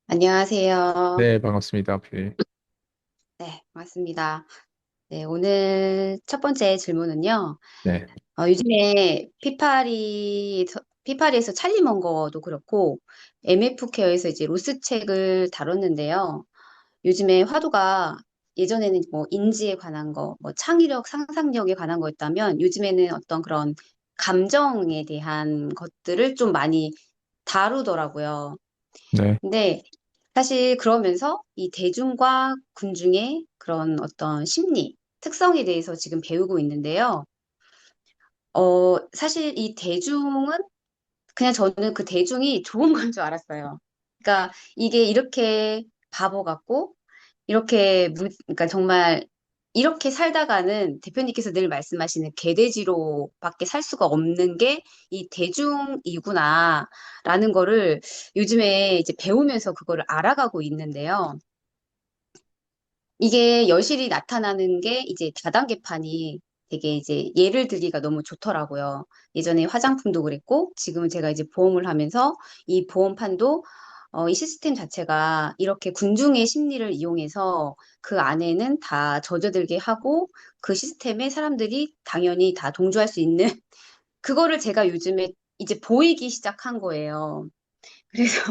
안녕하세요. 네, 반갑습니다. 비. 네, 반갑습니다. 네, 오늘 첫 번째 질문은요. 네, 요즘에 피파리에서 찰리 먼거도 그렇고, MF 케어에서 이제 로스 책을 다뤘는데요. 요즘에 화두가 예전에는 뭐 인지에 관한 거, 뭐 창의력, 상상력에 관한 거였다면, 요즘에는 어떤 그런 감정에 대한 것들을 좀 많이 다루더라고요. 네, 근데 사실 그러면서 이 대중과 군중의 그런 어떤 심리, 특성에 대해서 지금 배우고 있는데요. 사실 이 대중은 그냥 저는 그 대중이 좋은 건 줄 알았어요. 그러니까 이게 이렇게 바보 같고 그러니까 정말 이렇게 살다가는 대표님께서 늘 말씀하시는 개돼지로밖에 살 수가 없는 게 이 대중이구나라는 거를 요즘에 이제 배우면서 그거를 알아가고 있는데요. 이게 여실히 나타나는 게 이제 다단계판이 되게 이제 예를 들기가 너무 좋더라고요. 예전에 화장품도 그랬고, 지금은 제가 이제 보험을 하면서 이 보험판도 이 시스템 자체가 이렇게 군중의 심리를 이용해서 그 안에는 다 젖어들게 하고 그 시스템에 사람들이 당연히 다 동조할 수 있는 그거를 제가 요즘에 이제 보이기 시작한 거예요. 그래서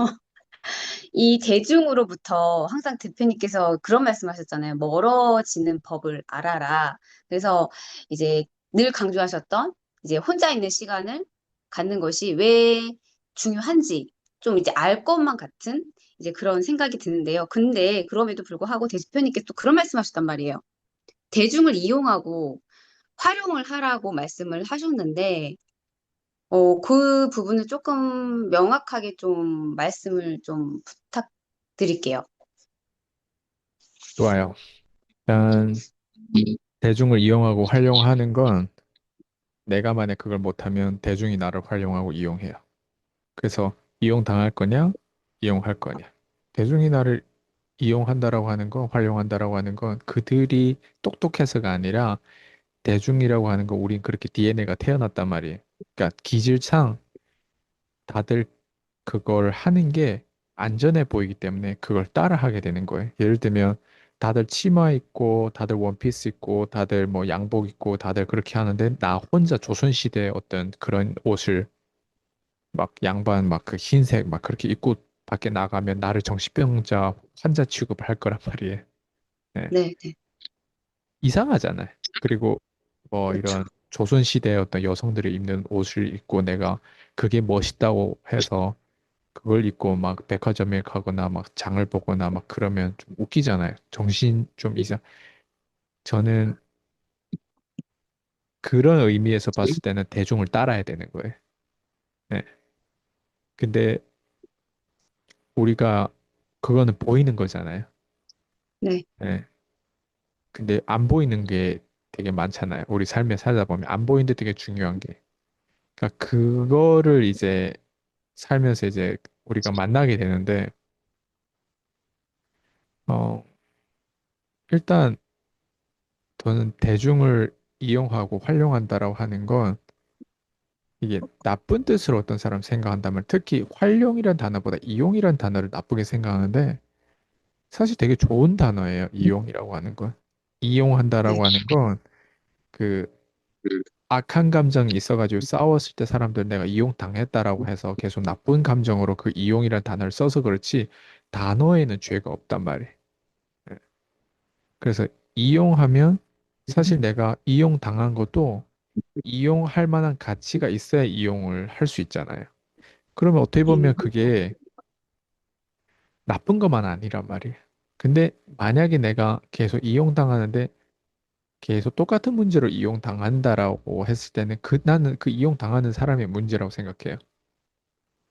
이 대중으로부터 항상 대표님께서 그런 말씀하셨잖아요. 멀어지는 법을 알아라. 그래서 이제 늘 강조하셨던 이제 혼자 있는 시간을 갖는 것이 왜 중요한지 좀 이제 알 것만 같은 이제 그런 생각이 드는데요. 근데 그럼에도 불구하고 대표님께서 또 그런 말씀하셨단 말이에요. 대중을 이용하고 활용을 하라고 말씀을 하셨는데, 그 부분을 조금 명확하게 좀 말씀을 좀 부탁드릴게요. 좋아요. 일단 대중을 이용하고 활용하는 건 내가 만약 그걸 못하면 대중이 나를 활용하고 이용해요. 그래서 이용당할 거냐, 이용할 거냐. 대중이 나를 이용한다라고 하는 건, 활용한다라고 하는 건 그들이 똑똑해서가 아니라 대중이라고 하는 건 우린 그렇게 DNA가 태어났단 말이에요. 그러니까 기질상 다들 그걸 하는 게 안전해 보이기 때문에 그걸 따라 하게 되는 거예요. 예를 들면 다들 치마 입고 다들 원피스 입고 다들 뭐 양복 입고 다들 그렇게 하는데 나 혼자 조선시대의 어떤 그런 옷을 막 양반 막 그 흰색 막 그렇게 입고 밖에 나가면 나를 정신병자 환자 취급을 할 거란 말이에요. 네. 네, 네, 이상하잖아요. 그리고 뭐 그렇죠. 이런 조선시대의 어떤 여성들이 입는 옷을 입고 내가 그게 멋있다고 해서 그걸 입고 막 백화점에 가거나 막 장을 보거나 막 그러면 좀 웃기잖아요. 정신 좀 이상. 저는 그런 의미에서 봤을 때는 대중을 따라야 되는 거예요. 네. 근데 우리가 그거는 보이는 거잖아요. 네, 네. 근데 안 보이는 게 되게 많잖아요. 우리 삶에 살다 보면 안 보이는 데 되게 중요한 게. 그러니까 그거를 이제 살면서 이제 우리가 만나게 되는데, 어, 일단 저는 대중을 이용하고 활용한다라고 하는 건 이게 나쁜 뜻으로 어떤 사람 생각한다면 특히 활용이란 단어보다 이용이란 단어를 나쁘게 생각하는데 사실 되게 좋은 단어예요. 이용이라고 하는 건. 네, 이용한다라고 하는 건 그 악한 감정이 있어가지고 싸웠을 때 사람들 내가 이용당했다라고 해서 계속 나쁜 감정으로 그 이용이라는 단어를 써서 그렇지 단어에는 죄가 없단 말이에요. 예. 그래서 이용하면 사실 내가 이용당한 것도 이용할 만한 가치가 있어야 이용을 할 수 있잖아요. 그러면 어떻게 보면 그게 나쁜 것만 아니란 말이에요. 근데 만약에 내가 계속 이용당하는데 계속 똑같은 문제로 이용당한다라고 했을 때는 나는 그 이용당하는 사람의 문제라고 생각해요.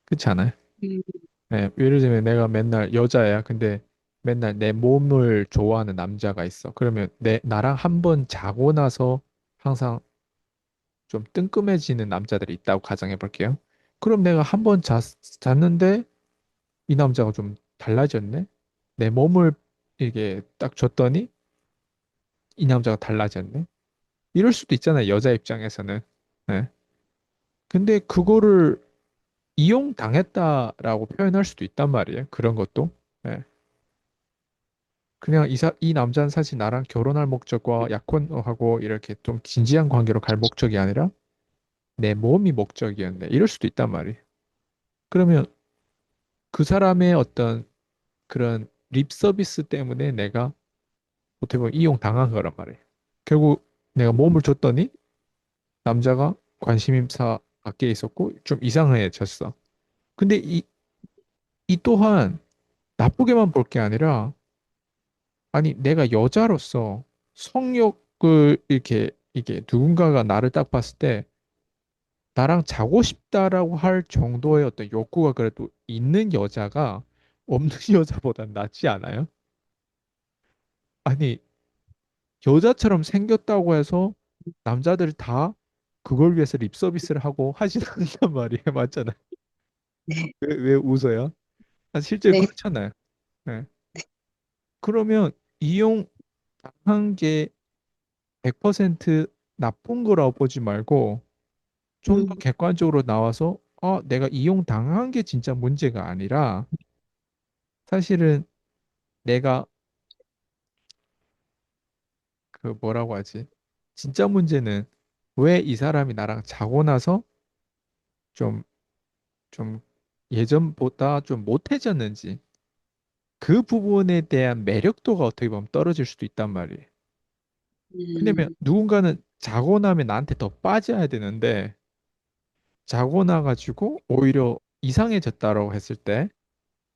그렇지 않아요? 음, 네, 예를 들면 내가 맨날 여자야. 근데 맨날 내 몸을 좋아하는 남자가 있어. 그러면 나랑 한 번 자고 나서 항상 좀 뜬금해지는 남자들이 있다고 가정해 볼게요. 그럼 내가 한 번 잤는데 이 남자가 좀 달라졌네? 내 몸을 이게 딱 줬더니 이 남자가 달라졌네? 이럴 수도 있잖아요. 여자 입장에서는. 네. 근데 그거를 이용당했다라고 표현할 수도 있단 말이에요. 그런 것도. 예. 그냥 이 남자는 사실 나랑 결혼할 목적과 약혼하고 이렇게 좀 진지한 관계로 갈 목적이 아니라 내 몸이 목적이었네. 이럴 수도 있단 말이에요. 그러면 그 사람의 어떤 그런 립 서비스 때문에 내가 어떻게 보면 이용당한 거란 말이에요. 결국 내가 몸을 줬더니 남자가 관심사 밖에 있었고 좀 이상해졌어. 근데 이 또한 나쁘게만 볼 게 아니라 아니 내가 여자로서 성욕을 이렇게 이게 누군가가 나를 딱 봤을 때 나랑 자고 싶다라고 할 정도의 어떤 욕구가 그래도 있는 여자가 없는 여자보단 낫지 않아요? 아니 여자처럼 생겼다고 해서 남자들 다 그걸 위해서 립 서비스를 하고 하진 않는단 말이에요. 맞잖아요. 네. 왜 웃어요? 아, 실제 네. 그렇잖아요. 네. 그러면 이용 당한 게 100% 나쁜 거라고 보지 말고 좀 더 음, 객관적으로 나와서 내가 이용 당한 게 진짜 문제가 아니라 사실은 내가 그 뭐라고 하지? 진짜 문제는 왜 이 사람이 나랑 자고 나서 좀, 좀 예전보다 좀 못해졌는지 그 부분에 대한 매력도가 어떻게 보면 떨어질 수도 있단 말이에요. 왜냐면 음, 누군가는 자고 나면 나한테 더 빠져야 되는데 자고 나가지고 오히려 이상해졌다라고 했을 때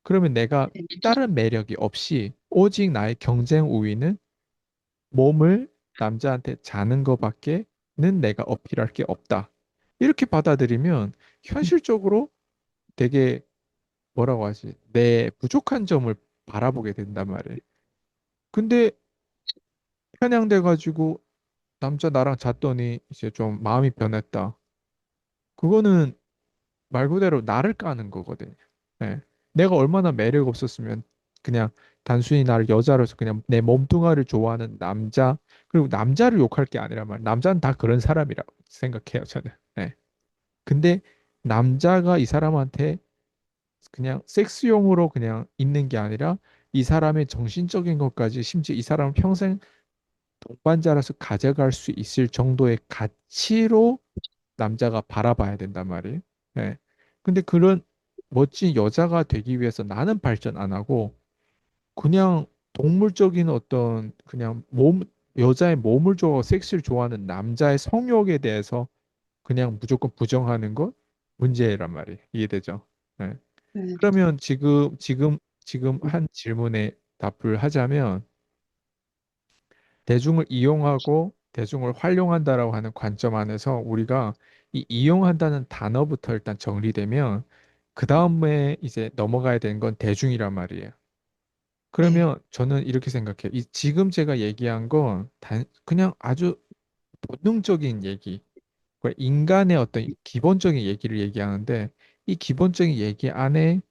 그러면 내가 네. 다른 매력이 없이 오직 나의 경쟁 우위는 몸을 남자한테 자는 거밖에는 내가 어필할 게 없다. 이렇게 받아들이면 현실적으로 되게 뭐라고 하지? 내 부족한 점을 바라보게 된단 말이에요. 근데 편향돼 가지고 남자 나랑 잤더니 이제 좀 마음이 변했다. 그거는 말 그대로 나를 까는 거거든요. 예. 내가 얼마나 매력 없었으면 그냥 단순히 나를 여자로서 그냥 내 몸뚱아리를 좋아하는 남자 그리고 남자를 욕할 게 아니라 말 남자는 다 그런 사람이라고 생각해요 저는. 예. 근데 남자가 이 사람한테 그냥 섹스용으로 그냥 있는 게 아니라 이 사람의 정신적인 것까지 심지어 이 사람은 평생 동반자로서 가져갈 수 있을 정도의 가치로 남자가 바라봐야 된단 말이에요. 예. 근데 그런 멋진 여자가 되기 위해서 나는 발전 안 하고 그냥 동물적인 어떤 그냥 여자의 몸을 좋아하고 섹스를 좋아하는 남자의 성욕에 대해서 그냥 무조건 부정하는 것 문제란 말이에요. 이해되죠? 예. 네. 그러면 지금 한 질문에 답을 하자면 대중을 이용하고 대중을 활용한다라고 하는 관점 안에서 우리가 이 이용한다는 단어부터 일단 정리되면 그 다음에 이제 넘어가야 되는 건 대중이란 말이에요. 네. 그러면 저는 이렇게 생각해요. 지금 제가 얘기한 건 그냥 아주 본능적인 얘기, 그러니까 인간의 어떤 기본적인 얘기를 얘기하는데 이 기본적인 얘기 안에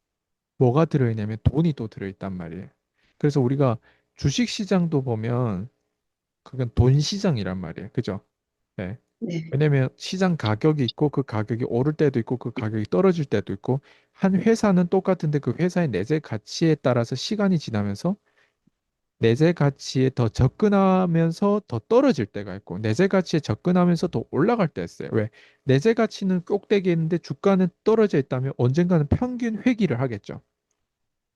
뭐가 들어있냐면 돈이 또 들어있단 말이에요. 그래서 우리가 주식 시장도 보면 그건 돈 시장이란 말이에요. 그죠? 네. 네. 왜냐면 시장 가격이 있고 그 가격이 오를 때도 있고 그 가격이 떨어질 때도 있고 한 회사는 똑같은데 그 회사의 내재 가치에 따라서 시간이 지나면서 내재 가치에 더 접근하면서 더 떨어질 때가 있고 내재 가치에 접근하면서 더 올라갈 때 있어요. 왜? 내재 가치는 꼭대기에 있는데 주가는 떨어져 있다면 언젠가는 평균 회귀를 하겠죠.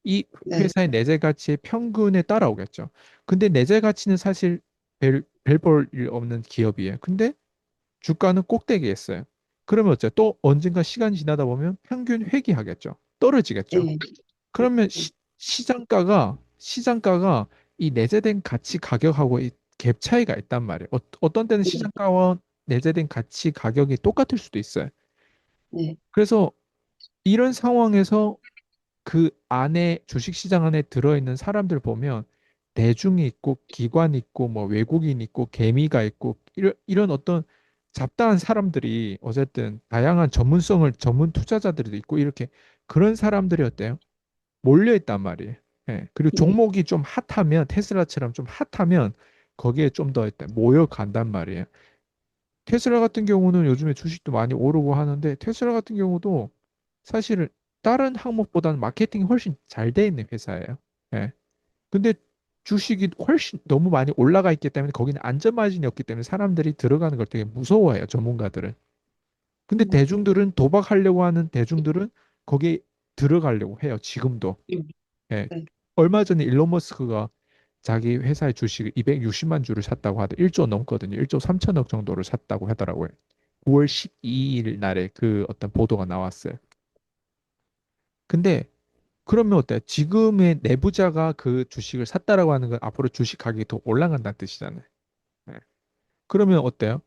이 네. 회사의 내재 가치의 평균에 따라오겠죠. 근데 내재 가치는 사실 별 볼 일 없는 기업이에요. 근데 주가는 꼭대기에 있어요. 그러면 어째 또 언젠가 시간이 지나다 보면 평균 회귀하겠죠. 떨어지겠죠. 네. 그러면 시장가가 이 내재된 가치 가격하고 이 갭 차이가 있단 말이에요. 어떤 때는 네. 시장가와 내재된 가치 가격이 똑같을 수도 있어요. 네. 그래서 이런 상황에서 그 안에 주식시장 안에 들어있는 사람들 보면 대중이 있고 기관이 있고 뭐 외국인 있고 개미가 있고 이런 어떤 잡다한 사람들이 어쨌든 다양한 전문 투자자들도 있고 이렇게 그런 사람들이 어때요? 몰려 있단 말이에요. 예. 그리고 네. 종목이 좀 핫하면 테슬라처럼 좀 핫하면 거기에 좀 더 모여간단 말이에요. 테슬라 같은 경우는 요즘에 주식도 많이 오르고 하는데 테슬라 같은 경우도 사실은 다른 항목보다는 마케팅이 훨씬 잘 돼 있는 회사예요. 예. 근데 주식이 훨씬 너무 많이 올라가 있기 때문에 거기는 안전 마진이 없기 때문에 사람들이 들어가는 걸 되게 무서워해요, 전문가들은. 근데 음, 대중들은 도박하려고 하는 대중들은 거기에 들어가려고 해요, 지금도. 음, 예. 네. 얼마 전에 일론 머스크가 자기 회사의 주식을 260만 주를 샀다고 하더 1조 넘거든요. 1조 3천억 정도를 샀다고 하더라고요. 9월 12일 날에 그 어떤 보도가 나왔어요. 근데 그러면 어때요? 지금의 내부자가 그 주식을 샀다라고 하는 건 앞으로 주식 가격이 더 올라간다는 뜻이잖아요. 네. 그러면 어때요?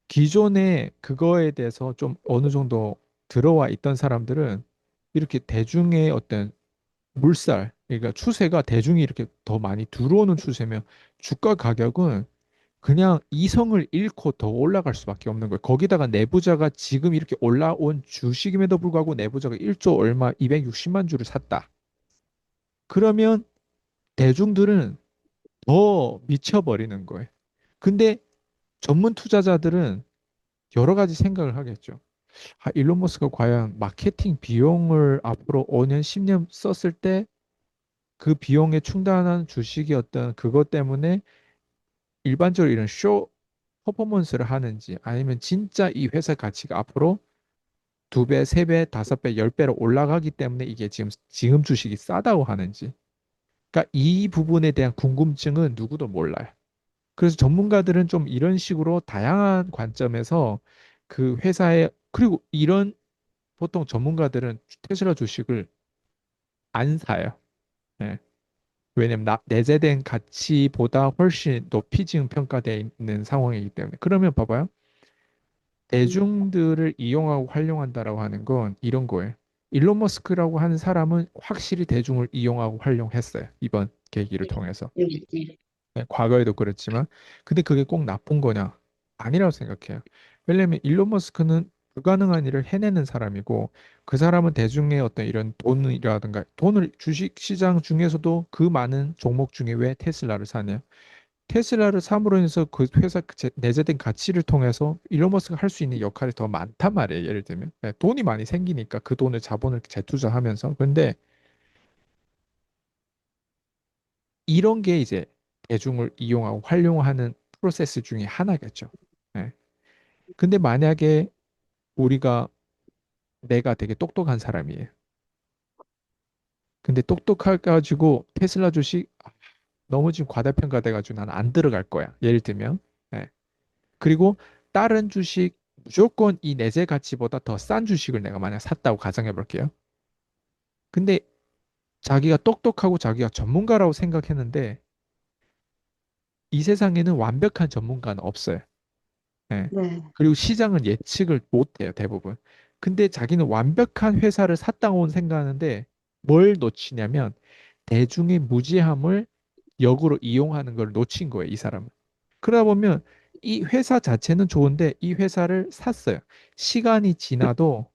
기존에 그거에 대해서 좀 어느 정도 들어와 있던 사람들은 이렇게 대중의 어떤 물살, 그러니까 추세가 대중이 이렇게 더 많이 들어오는 추세면 주가 가격은 그냥 이성을 잃고 더 올라갈 수밖에 없는 거예요. 거기다가 내부자가 지금 이렇게 올라온 주식임에도 불구하고 내부자가 1조 얼마 260만 주를 샀다. 그러면 대중들은 더 미쳐버리는 거예요. 근데 전문 투자자들은 여러 가지 생각을 하겠죠. 아, 일론 머스크가 과연 마케팅 비용을 앞으로 5년, 10년 썼을 때 그 비용에 충당한 주식이 어떤 그것 때문에 일반적으로 이런 쇼 퍼포먼스를 하는지 아니면 진짜 이 회사 가치가 앞으로 두 배, 세 배, 다섯 배, 열 배로 올라가기 때문에 이게 지금 주식이 싸다고 하는지. 그러니까 이 부분에 대한 궁금증은 누구도 몰라요. 그래서 전문가들은 좀 이런 식으로 다양한 관점에서 그 회사의 그리고 이런 보통 전문가들은 테슬라 주식을 안 사요. 예. 왜냐면 내재된 가치보다 훨씬 높이 지금 평가되어 있는 상황이기 때문에. 그러면 봐봐요. 음, 대중들을 이용하고 활용한다라고 하는 건 이런 거예요. 일론 머스크라고 하는 사람은 확실히 대중을 이용하고 활용했어요. 이번 계기를 통해서. 네. 네, 과거에도 그렇지만, 근데 그게 꼭 나쁜 거냐? 아니라고 생각해요. 왜냐면 일론 머스크는 불가능한 일을 해내는 사람이고, 그 사람은 대중의 어떤 이런 돈이라든가, 돈을 주식 시장 중에서도 그 많은 종목 중에 왜 테슬라를 사냐? 테슬라를 삼으로 인해서 그 회사 내재된 가치를 통해서 일론 머스크가 할 수 있는 역할이 더 많단 말이에요. 예를 들면. 네, 돈이 많이 생기니까 그 돈을 자본을 재투자하면서. 근데 이런 게 이제 대중을 이용하고 활용하는 프로세스 중에 하나겠죠. 예. 근데 만약에 우리가 내가 되게 똑똑한 사람이에요. 근데 똑똑해가지고 테슬라 주식 너무 지금 과다평가돼가지고 난 안 들어갈 거야. 예를 들면. 예. 그리고 다른 주식 무조건 이 내재 가치보다 더 싼 주식을 내가 만약 샀다고 가정해 볼게요. 근데 자기가 똑똑하고 자기가 전문가라고 생각했는데 이 세상에는 완벽한 전문가는 없어요. 예. 네. 그리고 시장은 예측을 못 해요, 대부분. 근데 자기는 완벽한 회사를 샀다고 생각하는데 뭘 놓치냐면 대중의 무지함을 역으로 이용하는 걸 놓친 거예요, 이 사람은. 그러다 보면 이 회사 자체는 좋은데 이 회사를 샀어요. 시간이 지나도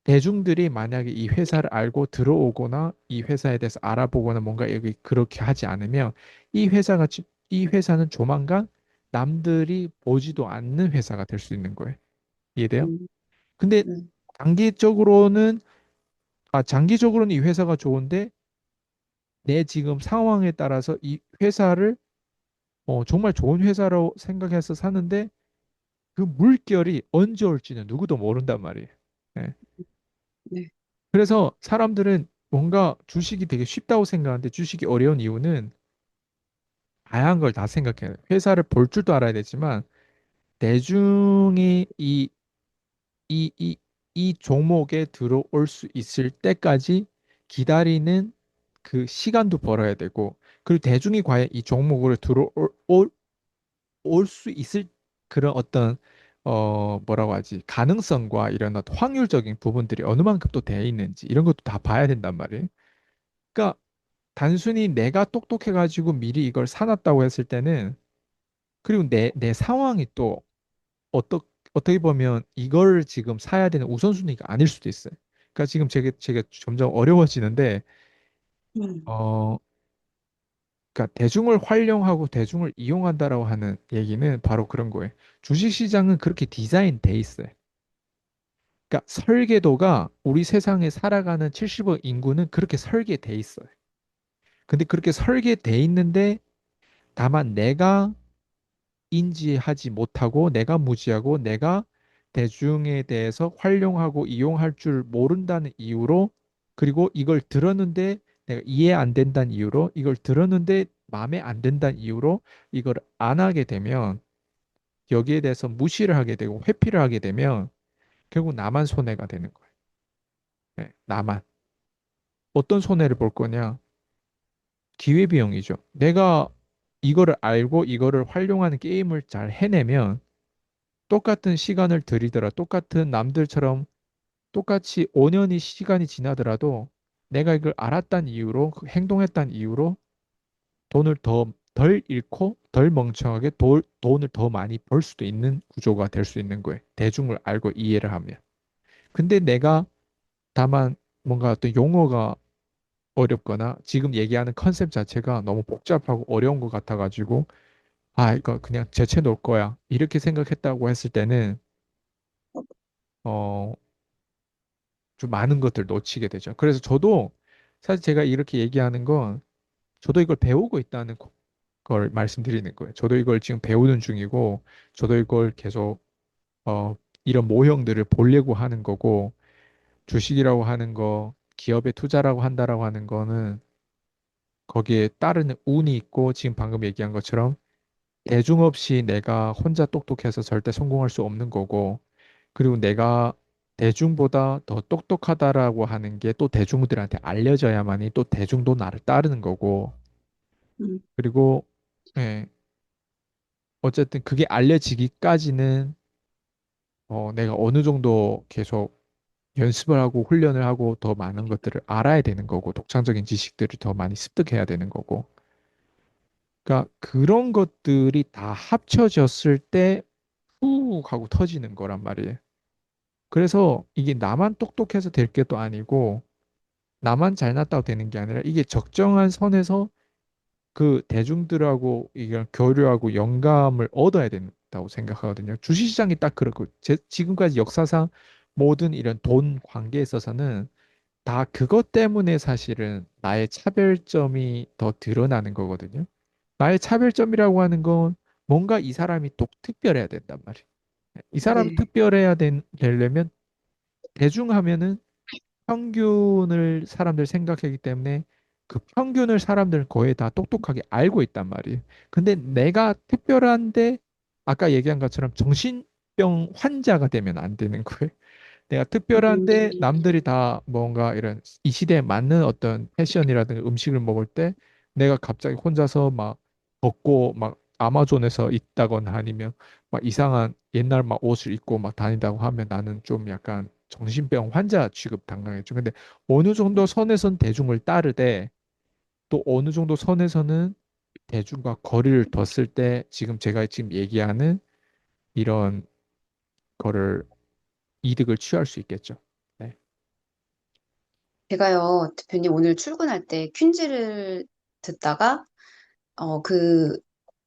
대중들이 만약에 이 회사를 알고 들어오거나 이 회사에 대해서 알아보거나 뭔가 여기 그렇게 하지 않으면 이 회사는 조만간 남들이 보지도 않는 회사가 될 수 있는 거예요. 이해돼요? 음, 근데 음, 단기적으로는 장기적으로는 이 회사가 좋은데 내 지금 상황에 따라서 이 회사를 정말 좋은 회사로 생각해서 사는데 그 물결이 언제 올지는 누구도 모른단 말이에요. 예. 네. 그래서 사람들은 뭔가 주식이 되게 쉽다고 생각하는데 주식이 어려운 이유는 다양한 걸 다 생각해요. 회사를 볼 줄도 알아야 되지만 대중이 이, 이, 이 종목에 들어올 수 있을 때까지 기다리는 그 시간도 벌어야 되고 그리고 대중이 과연 이 종목으로 올 수 있을 그런 어떤 뭐라고 하지 가능성과 이런 어떤 확률적인 부분들이 어느 만큼 또 돼 있는지 이런 것도 다 봐야 된단 말이에요. 그러니까 단순히 내가 똑똑해가지고 미리 이걸 사놨다고 했을 때는 그리고 내 상황이 또 어떻게 보면 이걸 지금 사야 되는 우선순위가 아닐 수도 있어요. 그러니까 지금 제가 점점 어려워지는데 음, 어 그러니까 대중을 활용하고 대중을 이용한다라고 하는 얘기는 바로 그런 거예요. 주식시장은 그렇게 디자인돼 있어요. 그러니까 설계도가 우리 세상에 살아가는 70억 인구는 그렇게 설계돼 있어요. 근데 그렇게 설계돼 있는데 다만 내가 인지하지 못하고 내가 무지하고 내가 대중에 대해서 활용하고 이용할 줄 모른다는 이유로 그리고 이걸 들었는데 내가 이해 안 된다는 이유로 이걸 들었는데 마음에 안 든다는 이유로 이걸 안 하게 되면 여기에 대해서 무시를 하게 되고 회피를 하게 되면 결국 나만 손해가 되는 거예요. 네, 나만. 어떤 손해를 볼 거냐? 기회비용이죠. 내가 이거를 알고 이거를 활용하는 게임을 잘 해내면 똑같은 시간을 들이더라 똑같은 남들처럼 똑같이 5년이 시간이 지나더라도 내가 이걸 알았다는 이유로 행동했다는 이유로 돈을 더 덜 잃고 덜 멍청하게 돈을 더 많이 벌 수도 있는 구조가 될 수 있는 거예요. 대중을 알고 이해를 하면. 근데 내가 다만 뭔가 어떤 용어가 어렵거나 지금 얘기하는 컨셉 자체가 너무 복잡하고 어려운 것 같아가지고 아 이거 그냥 제쳐 놓을 거야 이렇게 생각했다고 했을 때는 어 좀 많은 것들 놓치게 되죠. 그래서 저도 사실 제가 이렇게 얘기하는 건 저도 이걸 배우고 있다는 걸 말씀드리는 거예요. 저도 이걸 지금 배우는 중이고 저도 이걸 계속 어, 이런 모형들을 보려고 하는 거고 주식이라고 하는 거 기업에 투자라고 한다라고 하는 거는 거기에 따르는 운이 있고 지금 방금 얘기한 것처럼 대중 없이 내가 혼자 똑똑해서 절대 성공할 수 없는 거고 그리고 내가 대중보다 더 똑똑하다라고 하는 게 또 대중들한테 알려져야만이 또 대중도 나를 따르는 거고 음, 그리고 예, 어쨌든 그게 알려지기까지는 내가 어느 정도 계속 연습을 하고 훈련을 하고 더 많은 것들을 알아야 되는 거고 독창적인 지식들을 더 많이 습득해야 되는 거고 그러니까 그런 것들이 다 합쳐졌을 때 훅 하고 터지는 거란 말이에요. 그래서 이게 나만 똑똑해서 될 게 또 아니고 나만 잘났다고 되는 게 아니라 이게 적정한 선에서 그 대중들하고 이걸 교류하고 영감을 얻어야 된다고 생각하거든요. 주식시장이 딱 그렇고 지금까지 역사상 모든 이런 돈 관계에 있어서는 다 그것 때문에 사실은 나의 차별점이 더 드러나는 거거든요. 나의 차별점이라고 하는 건 뭔가 이 사람이 특별해야 된단 말이에요. 이 사람이 네. 되려면 대중하면은 평균을 사람들 생각하기 때문에 그 평균을 사람들은 거의 다 똑똑하게 알고 있단 말이에요. 근데 내가 특별한데 아까 얘기한 것처럼 정신병 환자가 되면 안 되는 거예요. 내가 특별한데 음, 남들이 다 뭔가 이런 이 시대에 맞는 어떤 패션이라든가 음식을 먹을 때 내가 갑자기 혼자서 막 벗고 막 아마존에서 있다거나 아니면 막 이상한 옛날 막 옷을 입고 막 다닌다고 하면 나는 좀 약간 정신병 환자 취급 당하겠죠. 근데 어느 정도 선에선 대중을 따르되 또 어느 정도 선에서는 대중과 거리를 뒀을 때 지금 제가 지금 얘기하는 이런 거를 이득을 취할 수 있겠죠. 네. 제가요, 대표님 오늘 출근할 때 퀸즈를 듣다가, 그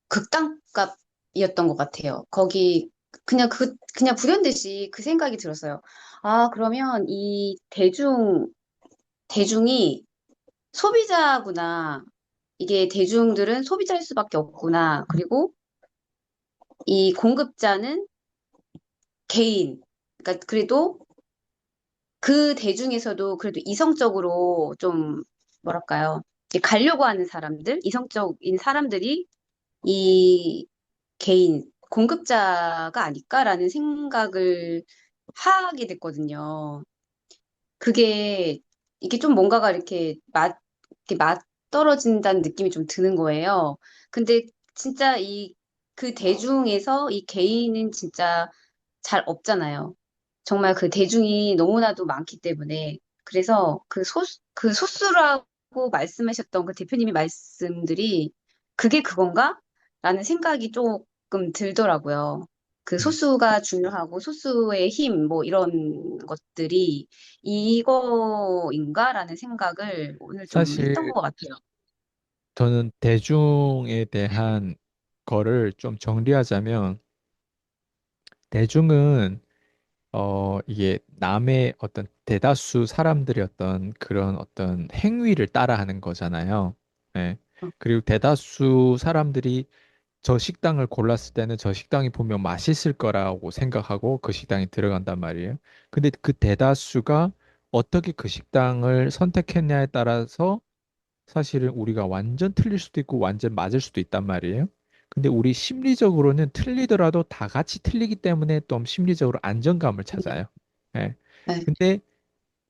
극단값이었던 것 같아요. 거기, 그냥 불현듯이 그 생각이 들었어요. 아, 그러면 이 대중이 소비자구나. 이게 대중들은 소비자일 수밖에 없구나. 그리고 이 공급자는 개인. 그러니까 그래도 그 대중에서도 그래도 이성적으로 좀 뭐랄까요? 이렇게 가려고 하는 사람들, 이성적인 사람들이 이 개인 공급자가 아닐까라는 생각을 하게 됐거든요. 그게 이게 좀 뭔가가 이렇게 맞떨어진다는 느낌이 좀 드는 거예요. 근데 진짜 그 대중에서 이 개인은 진짜 잘 없잖아요. 정말 그 대중이 너무나도 많기 때문에. 그래서 그 소수라고 말씀하셨던 그 대표님의 말씀들이 그게 그건가? 라는 생각이 조금 들더라고요. 그 음. 소수가 중요하고 소수의 힘, 뭐 이런 것들이 이거인가라는 생각을 오늘 좀 했던 사실 것 같아요. 저는 대중에 대한 거를 좀 정리하자면 대중은 이게 남의 어떤 대다수 사람들의 어떤 그런 어떤 행위를 따라하는 거잖아요. 예. 어, 그리고 대다수 사람들이 저 식당을 골랐을 때는 저 식당이 분명 맛있을 거라고 생각하고 그 식당에 들어간단 말이에요. 근데 그 대다수가 어떻게 그 식당을 선택했냐에 따라서 사실은 우리가 완전 틀릴 수도 있고 완전 맞을 수도 있단 말이에요. 근데 우리 심리적으로는 틀리더라도 다 같이 틀리기 때문에 좀 심리적으로 안정감을 네, 찾아요. 예. 네, 근데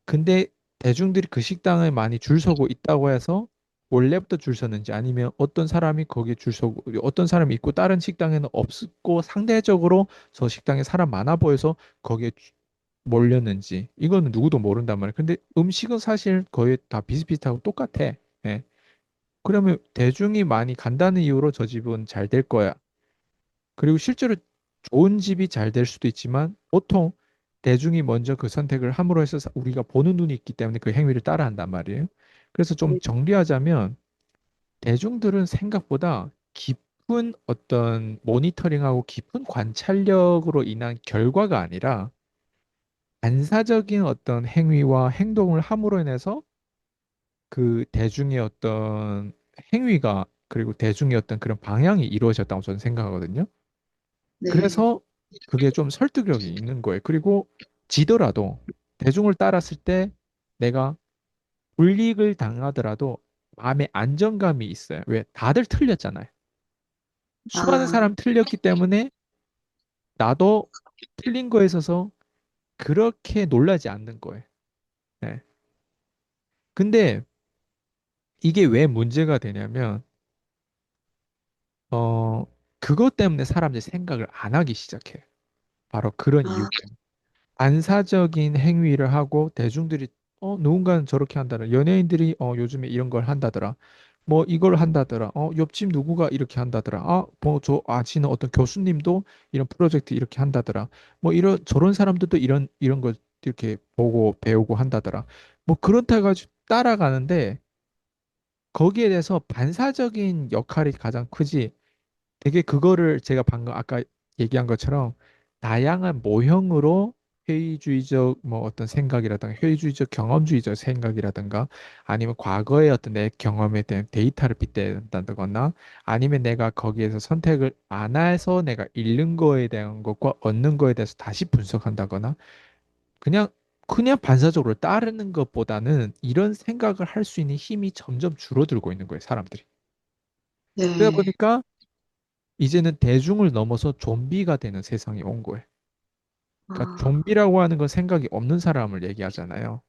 근데 대중들이 그 식당에 많이 줄 서고 있다고 해서 원래부터 줄 섰는지 아니면 어떤 사람이 거기에 줄 서고 어떤 사람이 있고 다른 식당에는 없고 상대적으로 저 식당에 사람 많아 보여서 거기에 몰렸는지 이거는 누구도 모른단 말이에요. 근데 음식은 사실 거의 다 비슷비슷하고 똑같아. 예. 그러면 대중이 많이 간다는 이유로 저 집은 잘 될 거야. 그리고 실제로 좋은 집이 잘 될 수도 있지만 보통 대중이 먼저 그 선택을 함으로 해서 우리가 보는 눈이 있기 때문에 그 행위를 따라한단 말이에요. 그래서 좀 네, 정리하자면 대중들은 생각보다 깊은 어떤 모니터링하고 깊은 관찰력으로 인한 결과가 아니라 반사적인 어떤 행위와 행동을 함으로 인해서 그 대중의 어떤 행위가 그리고 대중의 어떤 그런 방향이 이루어졌다고 저는 생각하거든요. 네. 그래서 그게 좀 설득력이 있는 거예요. 그리고 지더라도 대중을 따랐을 때 내가 불이익을 당하더라도 마음의 안정감이 있어요. 왜? 다들 틀렸잖아요. 수많은 아, 사람 틀렸기 때문에 나도 틀린 거에 있어서 그렇게 놀라지 않는 거예요. 네. 근데 이게 왜 문제가 되냐면 어 그것 때문에 사람들이 생각을 안 하기 시작해요. 바로 그런 이유 아, 때문에. 반사적인 행위를 하고 대중들이 누군가는 저렇게 한다더라. 연예인들이 요즘에 이런 걸 한다더라. 뭐 이걸 아, 한다더라. 옆집 누구가 이렇게 한다더라. 지는 어떤 교수님도 이런 프로젝트 이렇게 한다더라. 뭐 이런 저런 사람들도 이런 걸 이렇게 보고 배우고 한다더라. 뭐 그렇다 해가지고 따라가는데 거기에 대해서 반사적인 역할이 가장 크지. 되게 그거를 제가 방금 아까 얘기한 것처럼 다양한 모형으로 회의주의적 뭐 어떤 생각이라든가 회의주의적 경험주의적 생각이라든가 아니면 과거의 어떤 내 경험에 대한 데이터를 빗대는다거나 아니면 내가 거기에서 선택을 안 해서 내가 잃는 거에 대한 것과 얻는 거에 대해서 다시 분석한다거나 그냥 그냥 반사적으로 따르는 것보다는 이런 생각을 할 수 있는 힘이 점점 줄어들고 있는 거예요, 사람들이. 그러다 네. 보니까 이제는 대중을 넘어서 좀비가 되는 세상이 온 거예요. 그러니까 아, 좀비라고 하는 건 생각이 없는 사람을 얘기하잖아요.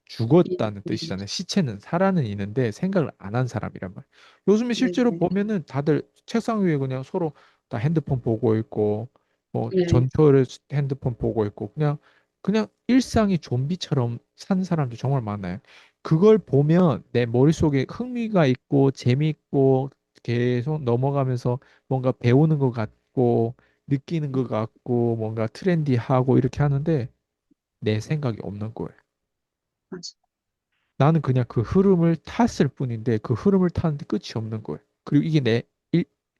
예, 죽었다는 예. 뜻이잖아요. 시체는 살아는 있는데 생각을 안 한 사람이란 말이에요. 요즘에 네, 실제로 네, 보면은 다들 책상 위에 그냥 서로 다 핸드폰 보고 있고 뭐 네. 전철에 핸드폰 보고 있고 그냥 일상이 좀비처럼 사는 사람도 정말 많아요. 그걸 보면 내 머릿속에 흥미가 있고 재미있고 계속 넘어가면서 뭔가 배우는 것 같고 느끼는 것 같고 뭔가 트렌디하고 이렇게 하는데 내 생각이 없는 거예요. 맞아. 나는 그냥 그 흐름을 탔을 뿐인데 그 흐름을 타는데 끝이 없는 거예요. 그리고 이게 내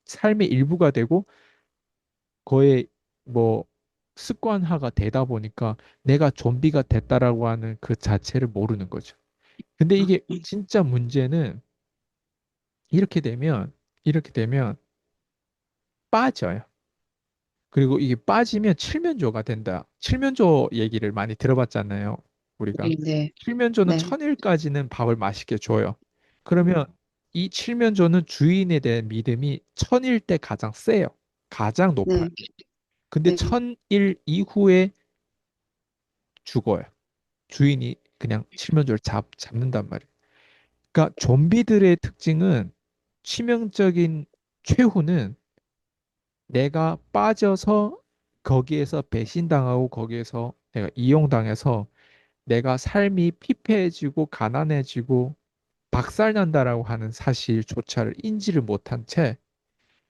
삶의 일부가 되고 거의 뭐 습관화가 되다 보니까 내가 좀비가 됐다라고 하는 그 자체를 모르는 거죠. 근데 아, 이게 진짜 문제는 이렇게 되면 빠져요. 그리고 이게 빠지면 칠면조가 된다. 칠면조 얘기를 많이 들어봤잖아요. 우리가. 네, 네, 칠면조는 네, 천일까지는 밥을 맛있게 줘요. 그러면 이 칠면조는 주인에 대한 믿음이 천일 때 가장 세요. 가장 높아요. 네, 근데 네. 천일 이후에 죽어요. 주인이 그냥 칠면조를 잡는단 말이에요. 그러니까 좀비들의 특징은 치명적인 최후는 내가 빠져서 거기에서 배신당하고 거기에서 내가 이용당해서 내가 삶이 피폐해지고 가난해지고 박살난다라고 하는 사실조차를 인지를 못한 채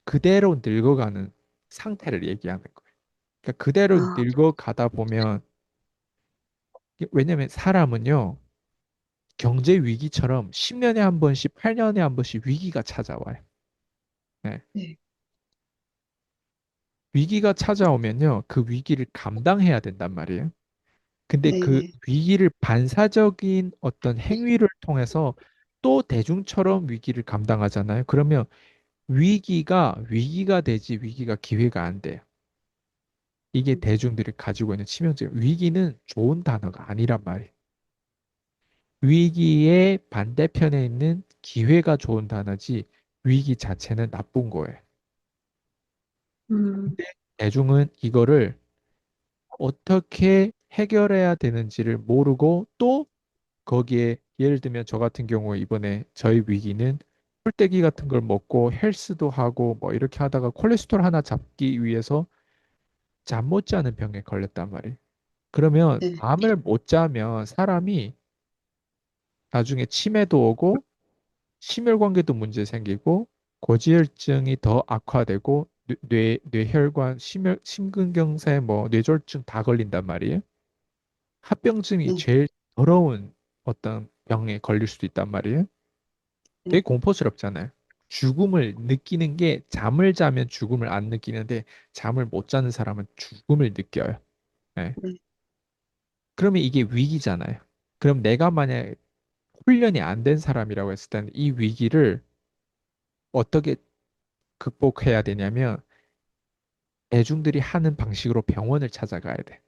그대로 늙어가는 상태를 얘기하는 거예요. 그러니까 그대로 아, 늙어가다 보면 왜냐면 사람은요 경제 위기처럼 10년에 한 번씩 8년에 한 번씩 위기가 찾아와요. 네. 네, 위기가 찾아오면요 그 위기를 감당해야 된단 말이에요. 근데 그 네네. 위기를 반사적인 어떤 행위를 통해서 또 대중처럼 위기를 감당하잖아요. 그러면 위기가 되지 위기가 기회가 안 돼요. 이게 대중들이 가지고 있는 치명적 위기는 좋은 단어가 아니란 말이에요. 위기의 반대편에 있는 기회가 좋은 단어지 위기 자체는 나쁜 거예요. 음, 근데 대중은 이거를 어떻게 해결해야 되는지를 모르고 또 거기에 예를 들면 저 같은 경우에 이번에 저희 위기는 풀떼기 같은 걸 먹고 헬스도 하고 뭐 이렇게 하다가 콜레스테롤 하나 잡기 위해서 잠 못 자는 병에 걸렸단 말이에요. 그러면 네, 밤을 못 자면 사람이 나중에 치매도 오고 심혈관계도 문제 생기고 고지혈증이 더 악화되고 뇌혈관, 심근경색, 뭐 뇌졸중 다 걸린단 말이에요. 합병증이 네, 제일 더러운 어떤 병에 걸릴 수도 있단 말이에요. 되게 네, 공포스럽잖아요. 죽음을 느끼는 게 잠을 자면 죽음을 안 느끼는데 잠을 못 자는 사람은 죽음을 느껴요. 네. 네, 그러면 이게 위기잖아요. 그럼 내가 만약 훈련이 안 된 사람이라고 했을 때는 이 위기를 어떻게 극복해야 되냐면 대중들이 하는 방식으로 병원을 찾아가야 돼.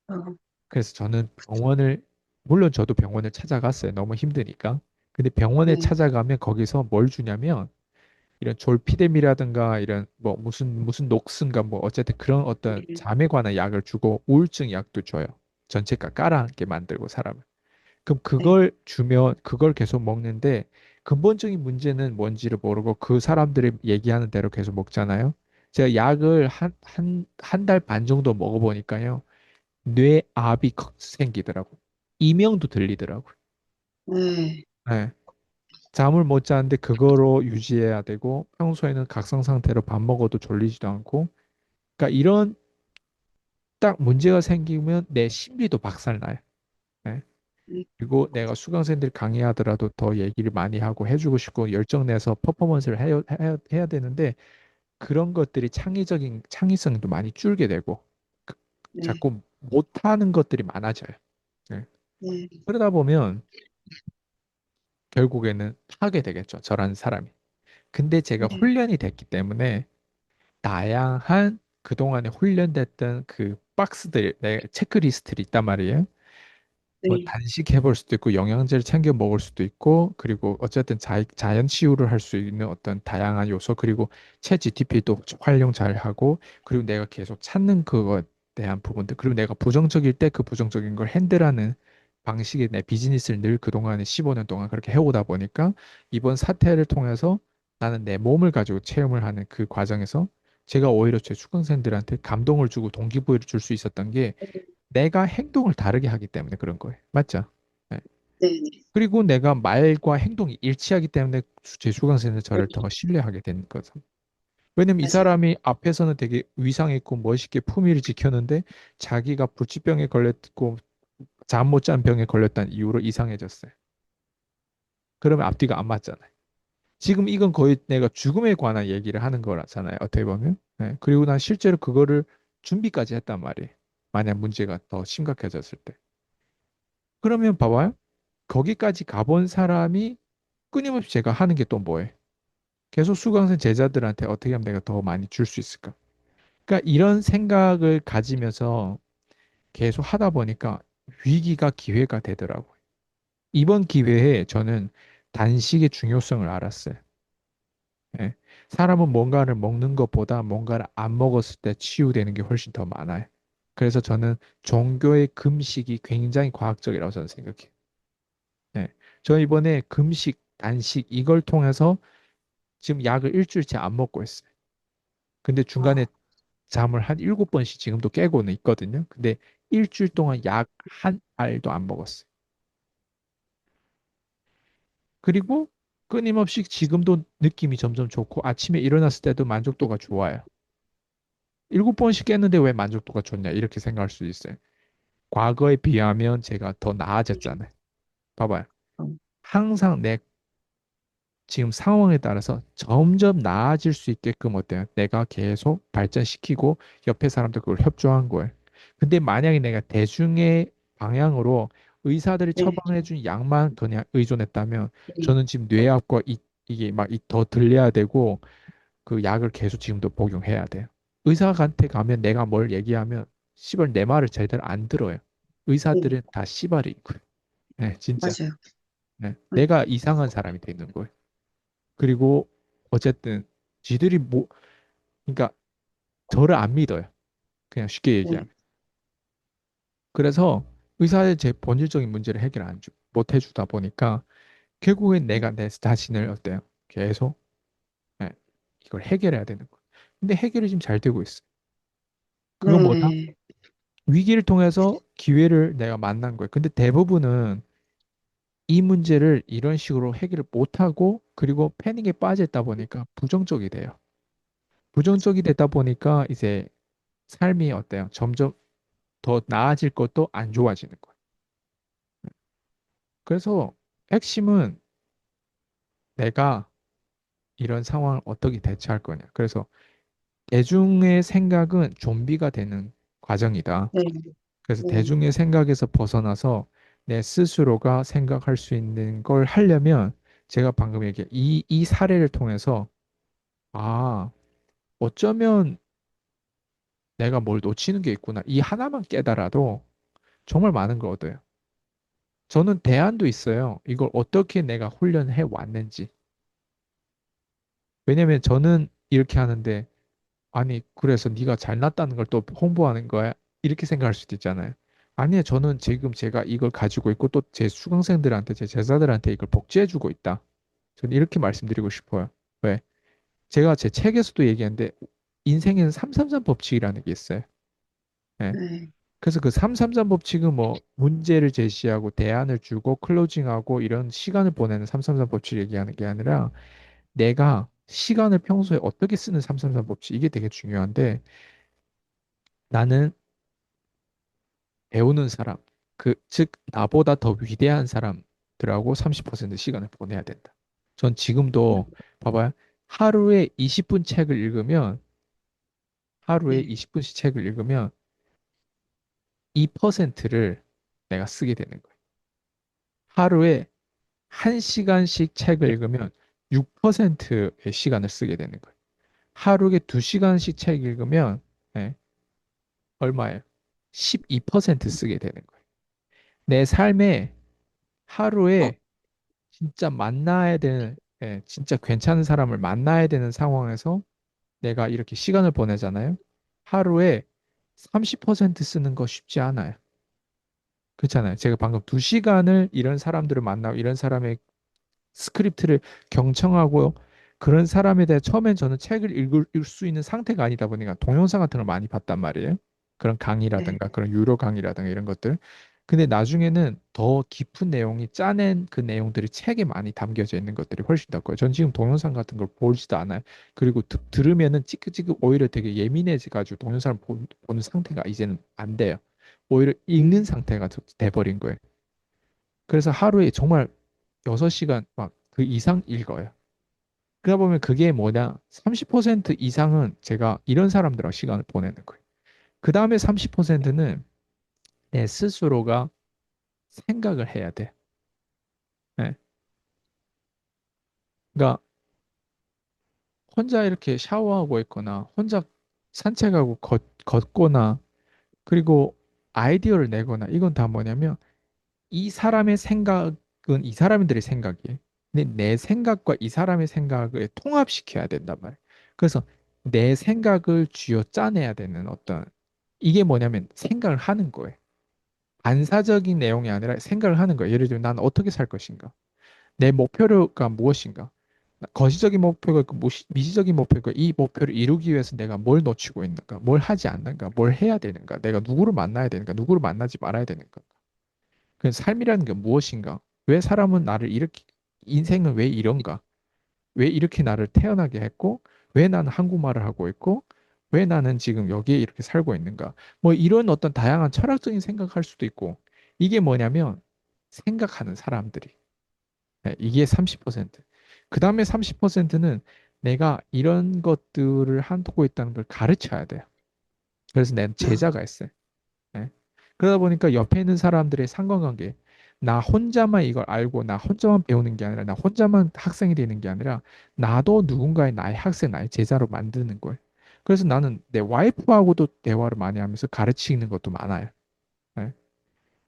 어, 그래서 저는 병원을, 물론 저도 병원을 찾아갔어요. 너무 힘드니까. 근데 병원에 네, 찾아가면 거기서 뭘 주냐면 이런 졸피뎀이라든가 이런 뭐 무슨 녹슨가 뭐 어쨌든 그런 어떤 네, 잠에 관한 약을 주고 우울증 약도 줘요. 전체가 깔아앉게 만들고 사람을. 그럼 네, 그걸 주면 그걸 계속 먹는데 근본적인 문제는 뭔지를 모르고 그 사람들이 얘기하는 대로 계속 먹잖아요. 제가 약을 한 달 반 정도 먹어보니까요. 뇌압이 생기더라고. 이명도 들리더라고. 네, 네. 잠을 못 자는데 그거로 유지해야 되고 평소에는 각성 상태로 밥 먹어도 졸리지도 않고 그러니까 이런 딱 문제가 생기면 내 심리도 박살나요. 네. 네, 그리고 내가 수강생들 강의하더라도 더 얘기를 많이 하고 해주고 싶고 열정 내서 퍼포먼스를 해야 되는데 그런 것들이 창의적인 창의성도 많이 줄게 되고 그- 네, 자꾸 못하는 것들이 많아져요. 네. 네, 그러다 보면 결국에는 하게 되겠죠. 저라는 사람이. 근데 제가 네, 훈련이 됐기 때문에 다양한 그동안에 훈련됐던 그 박스들, 내 체크리스트들이 있단 말이에요. 뭐 네, 단식 해볼 수도 있고 영양제를 챙겨 먹을 수도 있고 그리고 어쨌든 자연 치유를 할 수 있는 어떤 다양한 요소 그리고 챗 GTP도 활용 잘 하고 그리고 내가 계속 찾는 그거에 대한 부분들 그리고 내가 부정적일 때 그 부정적인 걸 핸들하는 방식의 내 비즈니스를 늘 그동안에 15년 동안 그렇게 해오다 보니까 이번 사태를 통해서 나는 내 몸을 가지고 체험을 하는 그 과정에서 제가 오히려 제 수강생들한테 감동을 주고 동기부여를 줄 수 있었던 게 내가 행동을 다르게 하기 때문에 그런 거예요. 맞죠? 네. 네, 네, 그리고 내가 말과 행동이 일치하기 때문에 제 수강생은 저를 더 신뢰하게 된 거죠. 왜냐면 이 맞아요. 사람이 앞에서는 되게 위상 있고 멋있게 품위를 지켰는데 자기가 불치병에 걸렸고 잠 못 잔 병에 걸렸다는 이유로 이상해졌어요. 그러면 앞뒤가 안 맞잖아요. 지금 이건 거의 내가 죽음에 관한 얘기를 하는 거잖아요. 어떻게 보면. 네. 그리고 난 실제로 그거를 준비까지 했단 말이에요. 만약 문제가 더 심각해졌을 때. 그러면 봐봐요. 거기까지 가본 사람이 끊임없이 제가 하는 게 또 뭐예요? 계속 수강생 제자들한테 어떻게 하면 내가 더 많이 줄 수 있을까? 그러니까 이런 생각을 가지면서 계속 하다 보니까 위기가 기회가 되더라고요. 이번 기회에 저는 단식의 중요성을 알았어요. 예. 사람은 뭔가를 먹는 것보다 뭔가를 안 먹었을 때 치유되는 게 훨씬 더 많아요. 그래서 저는 종교의 금식이 굉장히 과학적이라고 저는 생각해요. 예. 저 이번에 금식, 단식 이걸 통해서 지금 약을 일주일째 안 먹고 있어요. 근데 중간에 아, 잠을 한 7번씩 지금도 깨고는 있거든요. 근데 일주일 동안 약 한 알도 안 먹었어요. 그리고 끊임없이 지금도 느낌이 점점 좋고 아침에 일어났을 때도 만족도가 좋아요. 7번씩 깼는데 왜 만족도가 좋냐 이렇게 생각할 수 있어요. 과거에 비하면 제가 더 나아졌잖아요. 봐봐요. 항상 내 지금 상황에 따라서 점점 나아질 수 있게끔 어때요? 내가 계속 발전시키고 옆에 사람들 그걸 협조한 거예요. 근데 만약에 내가 대중의 방향으로 의사들이 네, 처방해준 약만 그냥 의존했다면 네, 저는 지금 뇌압과 이게 막 더 들려야 되고 그 약을 계속 지금도 복용해야 돼요. 의사한테 가면 내가 뭘 얘기하면 씨발 내 말을 제대로 안 들어요. 의사들은 다 씨발이 있고요. 네, 진짜. 맞아요. 네, 네, 내가 이상한 사람이 되는 거예요. 그리고 어쨌든 지들이 뭐 그러니까 저를 안 믿어요. 그냥 쉽게 네, 얘기하면. 그래서 의사의 제 본질적인 문제를 해결 못 해주다 보니까 결국엔 내가 내 자신을 어때요? 계속 네, 이걸 해결해야 되는 거예요. 근데 해결이 지금 잘 되고 있어요. 그건 뭐다? 네, 위기를 통해서 기회를 내가 만난 거예요. 근데 대부분은 이 문제를 이런 식으로 해결을 못하고 그리고 패닉에 빠져 있다 보니까 부정적이 돼요. 부정적이 되다 보니까 이제 삶이 어때요? 점점 더 나아질 것도 안 좋아지는 거예요. 그래서 핵심은 내가 이런 상황을 어떻게 대처할 거냐. 그래서 대중의 생각은 좀비가 되는 과정이다. 네, 그래서 네, 대중의 생각에서 벗어나서 내 스스로가 생각할 수 있는 걸 하려면 제가 방금 얘기한 이 사례를 통해서 아, 어쩌면 내가 뭘 놓치는 게 있구나. 이 하나만 깨달아도 정말 많은 걸 얻어요. 저는 대안도 있어요. 이걸 어떻게 내가 훈련해 왔는지. 왜냐면 저는 이렇게 하는데 아니, 그래서 네가 잘났다는 걸 또 홍보하는 거야? 이렇게 생각할 수도 있잖아요. 아니요, 저는 지금 제가 이걸 가지고 있고 또 제 수강생들한테, 제 제자들한테 이걸 복제해주고 있다. 저는 이렇게 말씀드리고 싶어요. 왜? 제가 제 책에서도 얘기하는데 인생에는 333 법칙이라는 게 있어요. 예. 네, 그래서 그 333 법칙은 뭐 문제를 제시하고 대안을 주고 클로징하고 이런 시간을 보내는 333 법칙을 얘기하는 게 아니라 내가 시간을 평소에 어떻게 쓰는 333 법칙 이게 되게 중요한데 나는 배우는 사람, 즉, 나보다 더 위대한 사람들하고 30% 시간을 보내야 된다. 전 지금도, 봐봐요. 하루에 20분 책을 읽으면, 하루에 네, 20분씩 책을 읽으면 2%를 내가 쓰게 되는 거예요. 하루에 1시간씩 책을 읽으면 6%의 시간을 쓰게 되는 거예요. 하루에 2시간씩 책 읽으면, 네, 얼마예요? 12% 쓰게 되는 거예요. 내 삶에 하루에 진짜 만나야 되는, 예, 진짜 괜찮은 사람을 만나야 되는 상황에서 내가 이렇게 시간을 보내잖아요. 하루에 30% 쓰는 거 쉽지 않아요. 그렇잖아요. 제가 방금 2시간을 이런 사람들을 만나고 이런 사람의 스크립트를 경청하고 그런 사람에 대해 처음엔 저는 책을 읽을 수 있는 상태가 아니다 보니까 동영상 같은 걸 많이 봤단 말이에요. 그런 네, 강의라든가 그런 유료 강의라든가 이런 것들. 근데 나중에는 더 깊은 내용이 짜낸 그 내용들이 책에 많이 담겨져 있는 것들이 훨씬 더 커요. 전 지금 동영상 같은 걸 보지도 않아요. 그리고 들으면은 찌끄찌끄 오히려 되게 예민해져가지고 동영상을 보는 상태가 이제는 안 돼요. 오히려 읽는 상태가 돼버린 거예요. 그래서 하루에 정말 6시간 막 그 이상 읽어요. 그러다 보면 그게 뭐냐? 30% 이상은 제가 이런 사람들하고 시간을 보내는 거예요. 그 다음에 30%는 내 스스로가 생각을 해야 돼. 네. 그러니까 혼자 이렇게 샤워하고 있거나 혼자 산책하고 걷거나 그리고 아이디어를 내거나 이건 다 뭐냐면 이 사람의 생각은 이 사람들의 생각이에요. 근데 내 생각과 이 사람의 생각을 통합시켜야 된단 말이에요. 그래서 내 생각을 쥐어 짜내야 되는 어떤 이게 뭐냐면 생각을 하는 거예요. 반사적인 내용이 아니라 생각을 하는 거예요. 예를 들면 난 어떻게 살 것인가? 내 목표가 무엇인가? 거시적인 목표가 있고 미시적인 목표가 있고 이 목표를 이루기 위해서 내가 뭘 놓치고 있는가? 뭘 하지 않는가? 뭘 해야 되는가? 내가 누구를 만나야 되는가? 누구를 만나지 말아야 되는가? 그 삶이라는 게 무엇인가? 왜 사람은 나를 이렇게, 인생은 왜 이런가? 왜 이렇게 나를 태어나게 했고, 왜 나는 한국말을 하고 있고, 왜 나는 지금 여기에 이렇게 살고 있는가? 뭐 이런 어떤 다양한 철학적인 생각할 수도 있고, 이게 뭐냐면 생각하는 사람들이. 네, 이게 30%. 그 다음에 30%는 내가 이런 것들을 하고 있다는 걸 가르쳐야 돼요. 그래서 내 아, 제자가 있어요. 그러다 보니까 옆에 있는 사람들의 상관관계, 나 혼자만 이걸 알고 나 혼자만 배우는 게 아니라 나 혼자만 학생이 되는 게 아니라 나도 누군가의 나의 학생, 나의 제자로 만드는 거예요. 그래서 나는 내 와이프하고도 대화를 많이 하면서 가르치는 것도 많아요. 네.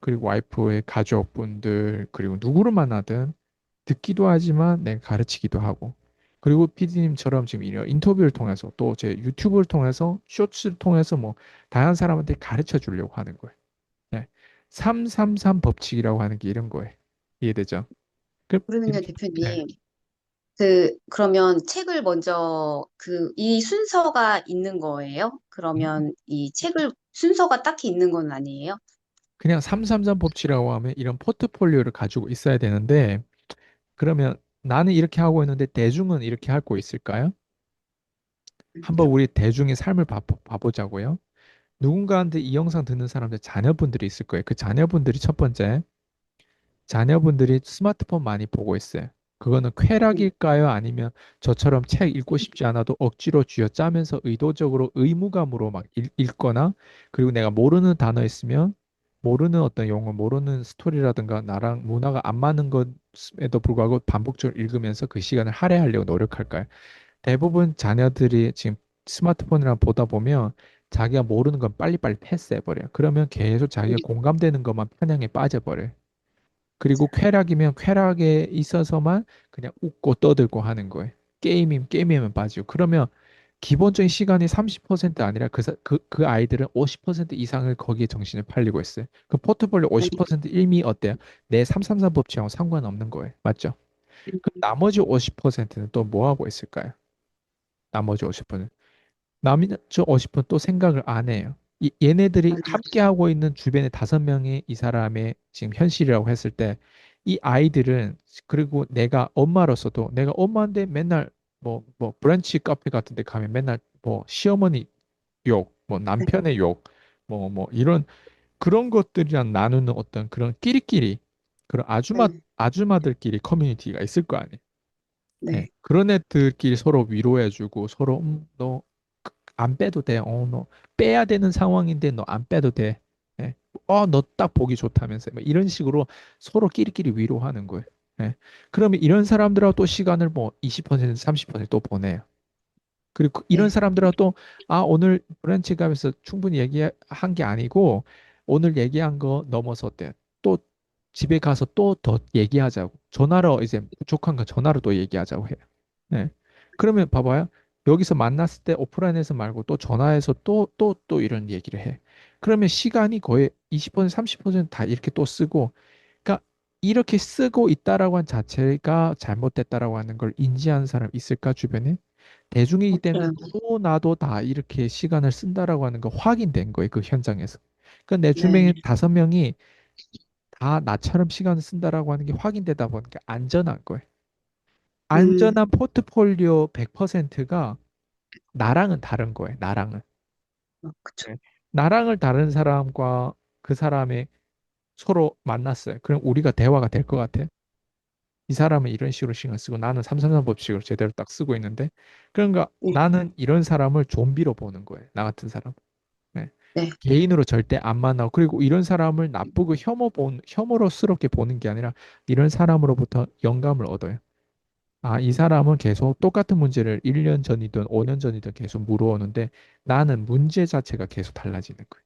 그리고 와이프의 가족분들, 그리고 누구를 만나든 듣기도 하지만 내가 가르치기도 하고. 그리고 PD님처럼 지금 이런 인터뷰를 통해서 또 제 유튜브를 통해서 쇼츠를 통해서 뭐 다양한 사람한테 가르쳐 주려고 하는 거예요. 네. 333 법칙이라고 하는 게 이런 거예요. 이해되죠? 그 그러면요, 이렇게 네. 대표님. 그러면 책을 먼저, 이 순서가 있는 거예요? 그러면 이 책을, 순서가 딱히 있는 건 아니에요? 그냥 333 법칙이라고 하면 이런 포트폴리오를 가지고 있어야 되는데 그러면 나는 이렇게 하고 있는데 대중은 이렇게 하고 있을까요? 한번 우리 대중의 삶을 봐보자고요. 누군가한테 이 영상 듣는 사람들 자녀분들이 있을 거예요. 그 자녀분들이 첫 번째, 자녀분들이 스마트폰 많이 보고 있어요. 그거는 네, 쾌락일까요? 아니면 저처럼 책 읽고 싶지 않아도 억지로 쥐어짜면서 의도적으로 의무감으로 막 읽거나 그리고 내가 모르는 단어 있으면 모르는 어떤 용어, 모르는 스토리라든가 나랑 문화가 안 맞는 것에도 불구하고 반복적으로 읽으면서 그 시간을 할애하려고 노력할까요? 대부분 자녀들이 지금 스마트폰이랑 보다 보면 자기가 모르는 건 빨리빨리 패스해버려요. 그러면 계속 자기가 네, 공감되는 것만 편향에 빠져버려요. 그리고 쾌락이면 쾌락에 있어서만 그냥 웃고 떠들고 하는 거예요. 게임이면 빠지고. 그러면 기본적인 시간이 30% 아니라 그 아이들은 50% 이상을 거기에 정신을 팔리고 있어요. 그 포트폴리오 네, 50% 일미 어때요? 내 333 법칙하고 상관없는 거예요. 맞죠? 그 나머지 50%는 또 뭐 하고 있을까요? 나머지 50%. 나머지 50%또 생각을 안 해요. 얘네들이 맞아요. 함께 하고 있는 주변에 5명이 이 사람의 지금 현실이라고 했을 때 이 아이들은 그리고 내가 엄마로서도 내가 엄마인데 맨날 뭐 브런치 카페 같은 데 가면 맨날 뭐 시어머니 욕, 뭐 네, 남편의 욕, 뭐 이런 그런 것들이랑 나누는 어떤 그런 끼리끼리 그런 네, 아줌마들끼리 커뮤니티가 있을 거 아니에요. 예, 네, 그런 애들끼리 서로 위로해주고 서로 너 안 빼도 돼. 너 빼야 되는 상황인데 너 안 빼도 돼. 예. 너 딱 보기 좋다면서. 뭐 이런 식으로 서로 끼리끼리 위로하는 거예요. 예. 그러면 이런 사람들하고 또 시간을 뭐 20%, 30%또 보내요. 그리고 이런 네, 사람들하고 또, 오늘 브런치 가면서 충분히 얘기한 게 아니고, 오늘 얘기한 거 넘어서 어때요? 또 집에 가서 또 더 얘기하자고. 전화로 이제 부족한 거 전화로 또 얘기하자고 해요. 네. 그러면 봐봐요. 여기서 만났을 때 오프라인에서 말고 또 전화해서 또 이런 얘기를 해. 그러면 시간이 거의 20%, 30%다 이렇게 또 쓰고, 그러니까 이렇게 쓰고 있다라고 한 자체가 잘못됐다라고 하는 걸 인지하는 사람 있을까, 주변에? 대중이기 때문에 없어요. 너도 나도 다 이렇게 시간을 쓴다라고 하는 거 확인된 거예요, 그 현장에서. 그러니까 내 주변에 네, 5명이 다 나처럼 시간을 쓴다라고 하는 게 확인되다 보니까 안전한 거예요. 음, 안전한 포트폴리오 100%가 나랑은 다른 거예요. 나랑은. 그쵸. 네. 나랑을 다른 사람과 그 사람의 서로 만났어요. 그럼 우리가 대화가 될 것 같아요. 이 사람은 이런 식으로 신경 쓰고 나는 333 법칙을 제대로 딱 쓰고 있는데 그러니까 네, 나는 이런 사람을 좀비로 보는 거예요. 나 같은 사람. 네. 네, 개인으로 절대 안 만나고 그리고 이런 사람을 나쁘고 혐오스럽게 보는 게 아니라 이런 사람으로부터 영감을 얻어요. 이 사람은 계속 똑같은 문제를 1년 전이든 5년 전이든 계속 물어오는데 나는 문제 자체가 계속 달라지는 거예요.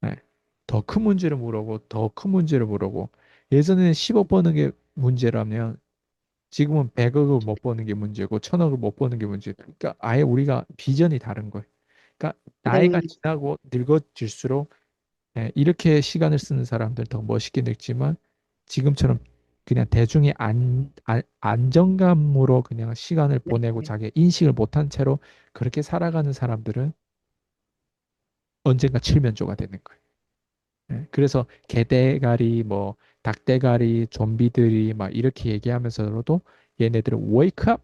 네. 더 큰 문제를 물어보고 더 큰 문제를 물어보고 예전에는 10억 버는 게 문제라면 지금은 100억을 못 버는 게 문제고 1000억을 못 버는 게 문제고 그러니까 아예 우리가 비전이 다른 거예요. 그러니까 나이가 네, 지나고 늙어질수록 이렇게 시간을 쓰는 사람들 더 멋있게 늙지만 지금처럼 그냥 대중의 안정감으로 그냥 시간을 네, 보내고 네, 자기 인식을 못한 채로 그렇게 살아가는 사람들은 언젠가 칠면조가 되는 거예요. 그래서 개대가리 뭐 닭대가리 좀비들이 막 이렇게 얘기하면서도 얘네들은 wake up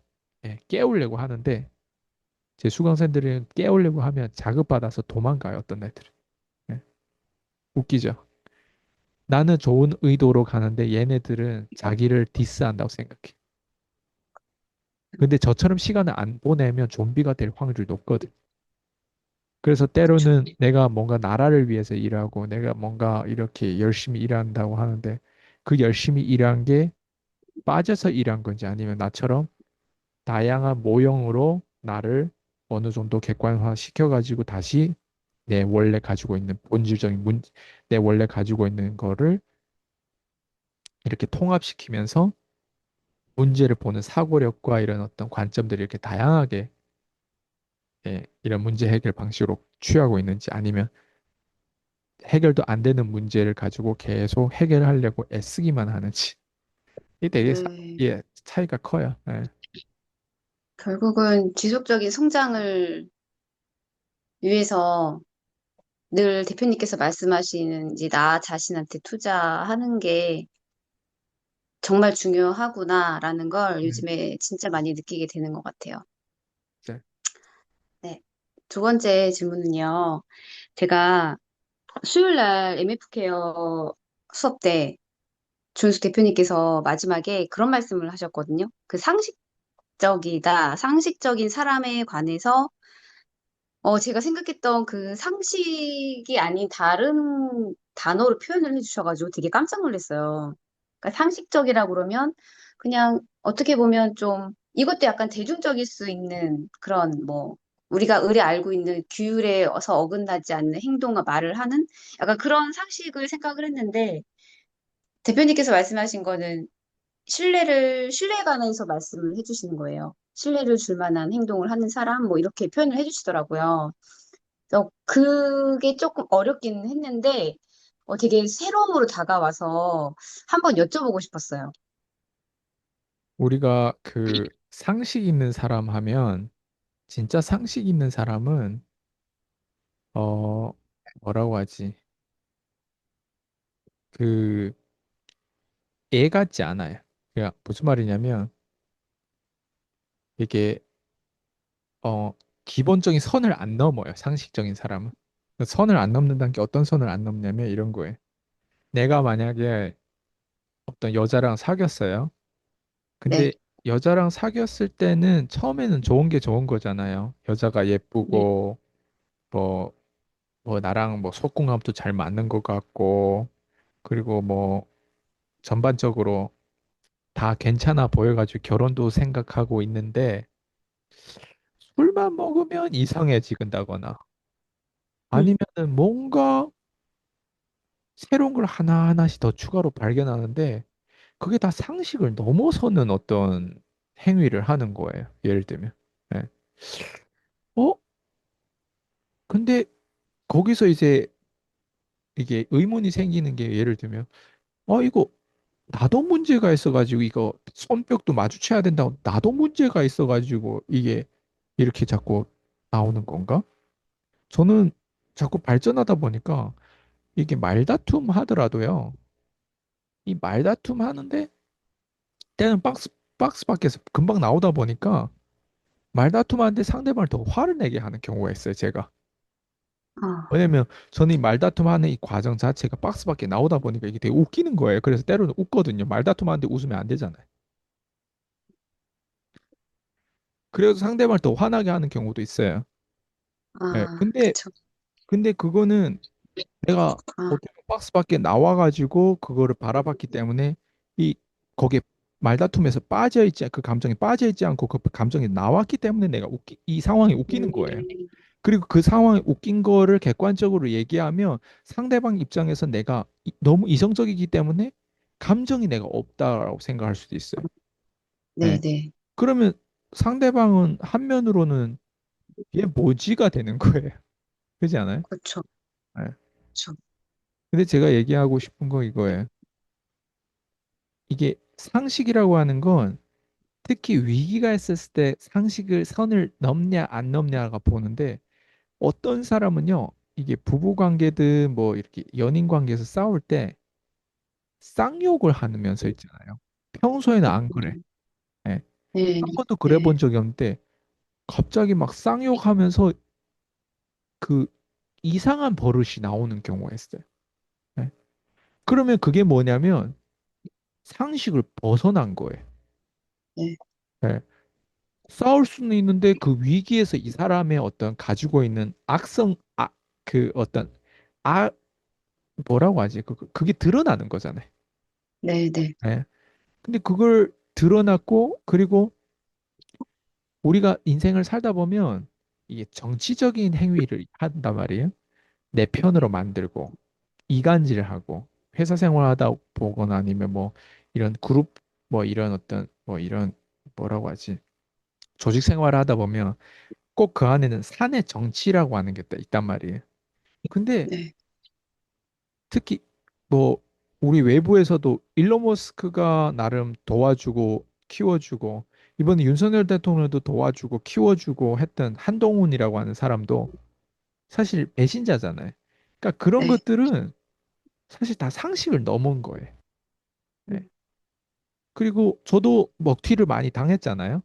깨우려고 하는데 제 수강생들은 깨우려고 하면 자극받아서 도망가요 어떤 애들은. 예, 웃기죠. 나는 좋은 의도로 가는데 얘네들은 자기를 디스한다고 생각해. 근데 저처럼 시간을 안 보내면 좀비가 될 확률이 높거든. 그래서 그쵸. 때로는 내가 뭔가 나라를 위해서 일하고 내가 뭔가 이렇게 열심히 일한다고 하는데 그 열심히 일한 게 빠져서 일한 건지 아니면 나처럼 다양한 모형으로 나를 어느 정도 객관화 시켜가지고 다시 내 원래 가지고 있는 본질적인 내 원래 가지고 있는 거를 이렇게 통합시키면서 문제를 보는 사고력과 이런 어떤 관점들이 이렇게 다양하게 예, 이런 문제 해결 방식으로 취하고 있는지 아니면 해결도 안 되는 문제를 가지고 계속 해결하려고 애쓰기만 하는지 이게 되게 네. 예, 차이가 커요. 예. 결국은 지속적인 성장을 위해서 늘 대표님께서 말씀하시는 이제 나 자신한테 투자하는 게 정말 중요하구나라는 걸 음, 요즘에 진짜 많이 느끼게 되는 것 같아요. 네. 네. 두 번째 질문은요. 제가 수요일 날 MF 케어 수업 때 준수 대표님께서 마지막에 그런 말씀을 하셨거든요. 그 상식적이다. 상식적인 사람에 관해서 제가 생각했던 그 상식이 아닌 다른 단어로 표현을 해주셔가지고 되게 깜짝 놀랐어요. 그러니까 상식적이라고 그러면 그냥 어떻게 보면 좀 이것도 약간 대중적일 수 있는 그런 뭐 우리가 의례 알고 있는 규율에서 어긋나지 않는 행동과 말을 하는 약간 그런 상식을 생각을 했는데 대표님께서 말씀하신 거는 신뢰에 관해서 말씀을 해주시는 거예요. 신뢰를 줄 만한 행동을 하는 사람 뭐 이렇게 표현을 해주시더라고요. 그래서 그게 조금 어렵긴 했는데, 되게 새로움으로 다가와서 한번 여쭤보고 싶었어요. 우리가 그 상식 있는 사람 하면 진짜 상식 있는 사람은 어 뭐라고 하지? 그 애 같지 않아요. 그러니까 무슨 말이냐면 이게 어 기본적인 선을 안 넘어요. 상식적인 사람은. 그 선을 안 넘는다는 게 어떤 선을 안 넘냐면 이런 거예요. 내가 만약에 어떤 여자랑 사귀었어요. 네, 근데 여자랑 사귀었을 때는 처음에는 좋은 게 좋은 거잖아요. 여자가 네, 예쁘고 뭐 나랑 뭐 속궁합도 잘 맞는 것 같고 그리고 뭐 전반적으로 다 괜찮아 보여가지고 결혼도 생각하고 있는데 술만 먹으면 이상해지긴다거나 음, 아니면은 뭔가 새로운 걸 하나하나씩 더 추가로 발견하는데 그게 다 상식을 넘어서는 어떤 행위를 하는 거예요. 예를 들면. 예. 어? 근데 거기서 이제 이게 의문이 생기는 게 예를 들면 이거 나도 문제가 있어가지고 이거 손뼉도 마주쳐야 된다고 나도 문제가 있어가지고 이게 이렇게 자꾸 나오는 건가? 저는 자꾸 발전하다 보니까 이게 말다툼 하더라도요. 이 말다툼 하는데 때는 박스 밖에서 금방 나오다 보니까 말다툼 하는데 상대방을 더 화를 내게 하는 경우가 있어요, 제가. 아, 왜냐면 저는 이 말다툼 하는 이 과정 자체가 박스 밖에 나오다 보니까 이게 되게 웃기는 거예요. 그래서 때로는 웃거든요. 말다툼 하는데 웃으면 안 되잖아요. 그래서 상대방을 더 화나게 하는 경우도 있어요. 예, 근데 그쵸. 그거는 내가 아, 어떻게 보면 박스 밖에 나와가지고 그거를 바라봤기 때문에 이 거기에 말다툼에서 빠져있지 그 감정에 빠져있지 않고 그 감정이 나왔기 때문에 내가 이 상황이 웃기는 거예요. 음, 그리고 그 상황이 웃긴 거를 객관적으로 얘기하면 상대방 입장에서 내가 너무 이성적이기 때문에 감정이 내가 없다라고 생각할 수도 있어요. 예. 네네. 그러면 상대방은 한면으로는 얘 뭐지가 되는 거예요. 그렇지 않아요? 그쵸, 예. 그쵸. 근데 제가 얘기하고 싶은 거 이거예요. 이게 상식이라고 하는 건 특히 위기가 있었을 때 상식을 선을 넘냐 안 넘냐가 보는데 어떤 사람은요 이게 부부 관계든 뭐 이렇게 연인 관계에서 싸울 때 쌍욕을 하면서 있잖아요. 평소에는 안 그래. 음, 예. 네, 한 번도 그래 네. 본 적이 없는데 갑자기 막 쌍욕하면서 그 이상한 버릇이 나오는 경우가 있어요. 예. 그러면 그게 뭐냐면 상식을 벗어난 거예요. 네. 예. 싸울 수는 있는데 그 위기에서 이 사람의 어떤 가지고 있는 그 어떤 아, 뭐라고 하지? 그게 드러나는 거잖아요. 네, 네, 예. 근데 그걸 드러났고, 그리고 우리가 인생을 살다 보면 이게 정치적인 행위를 한단 말이에요. 내 편으로 만들고, 이간질하고, 회사 생활하다 보거나 아니면 뭐 이런 그룹, 뭐 이런 어떤, 뭐 이런, 뭐라고 하지? 조직 생활을 하다 보면 꼭 그 안에는 사내 정치라고 하는 게 있단 말이에요. 근데 네, 특히 뭐 우리 외부에서도 일론 머스크가 나름 도와주고 키워주고 이번에 윤석열 대통령도 도와주고 키워주고 했던 한동훈이라고 하는 사람도 사실 배신자잖아요. 그러니까 그런 네, 것들은 사실 다 상식을 넘은 거예요. 예. 음, 그리고 저도 먹튀를 많이 당했잖아요.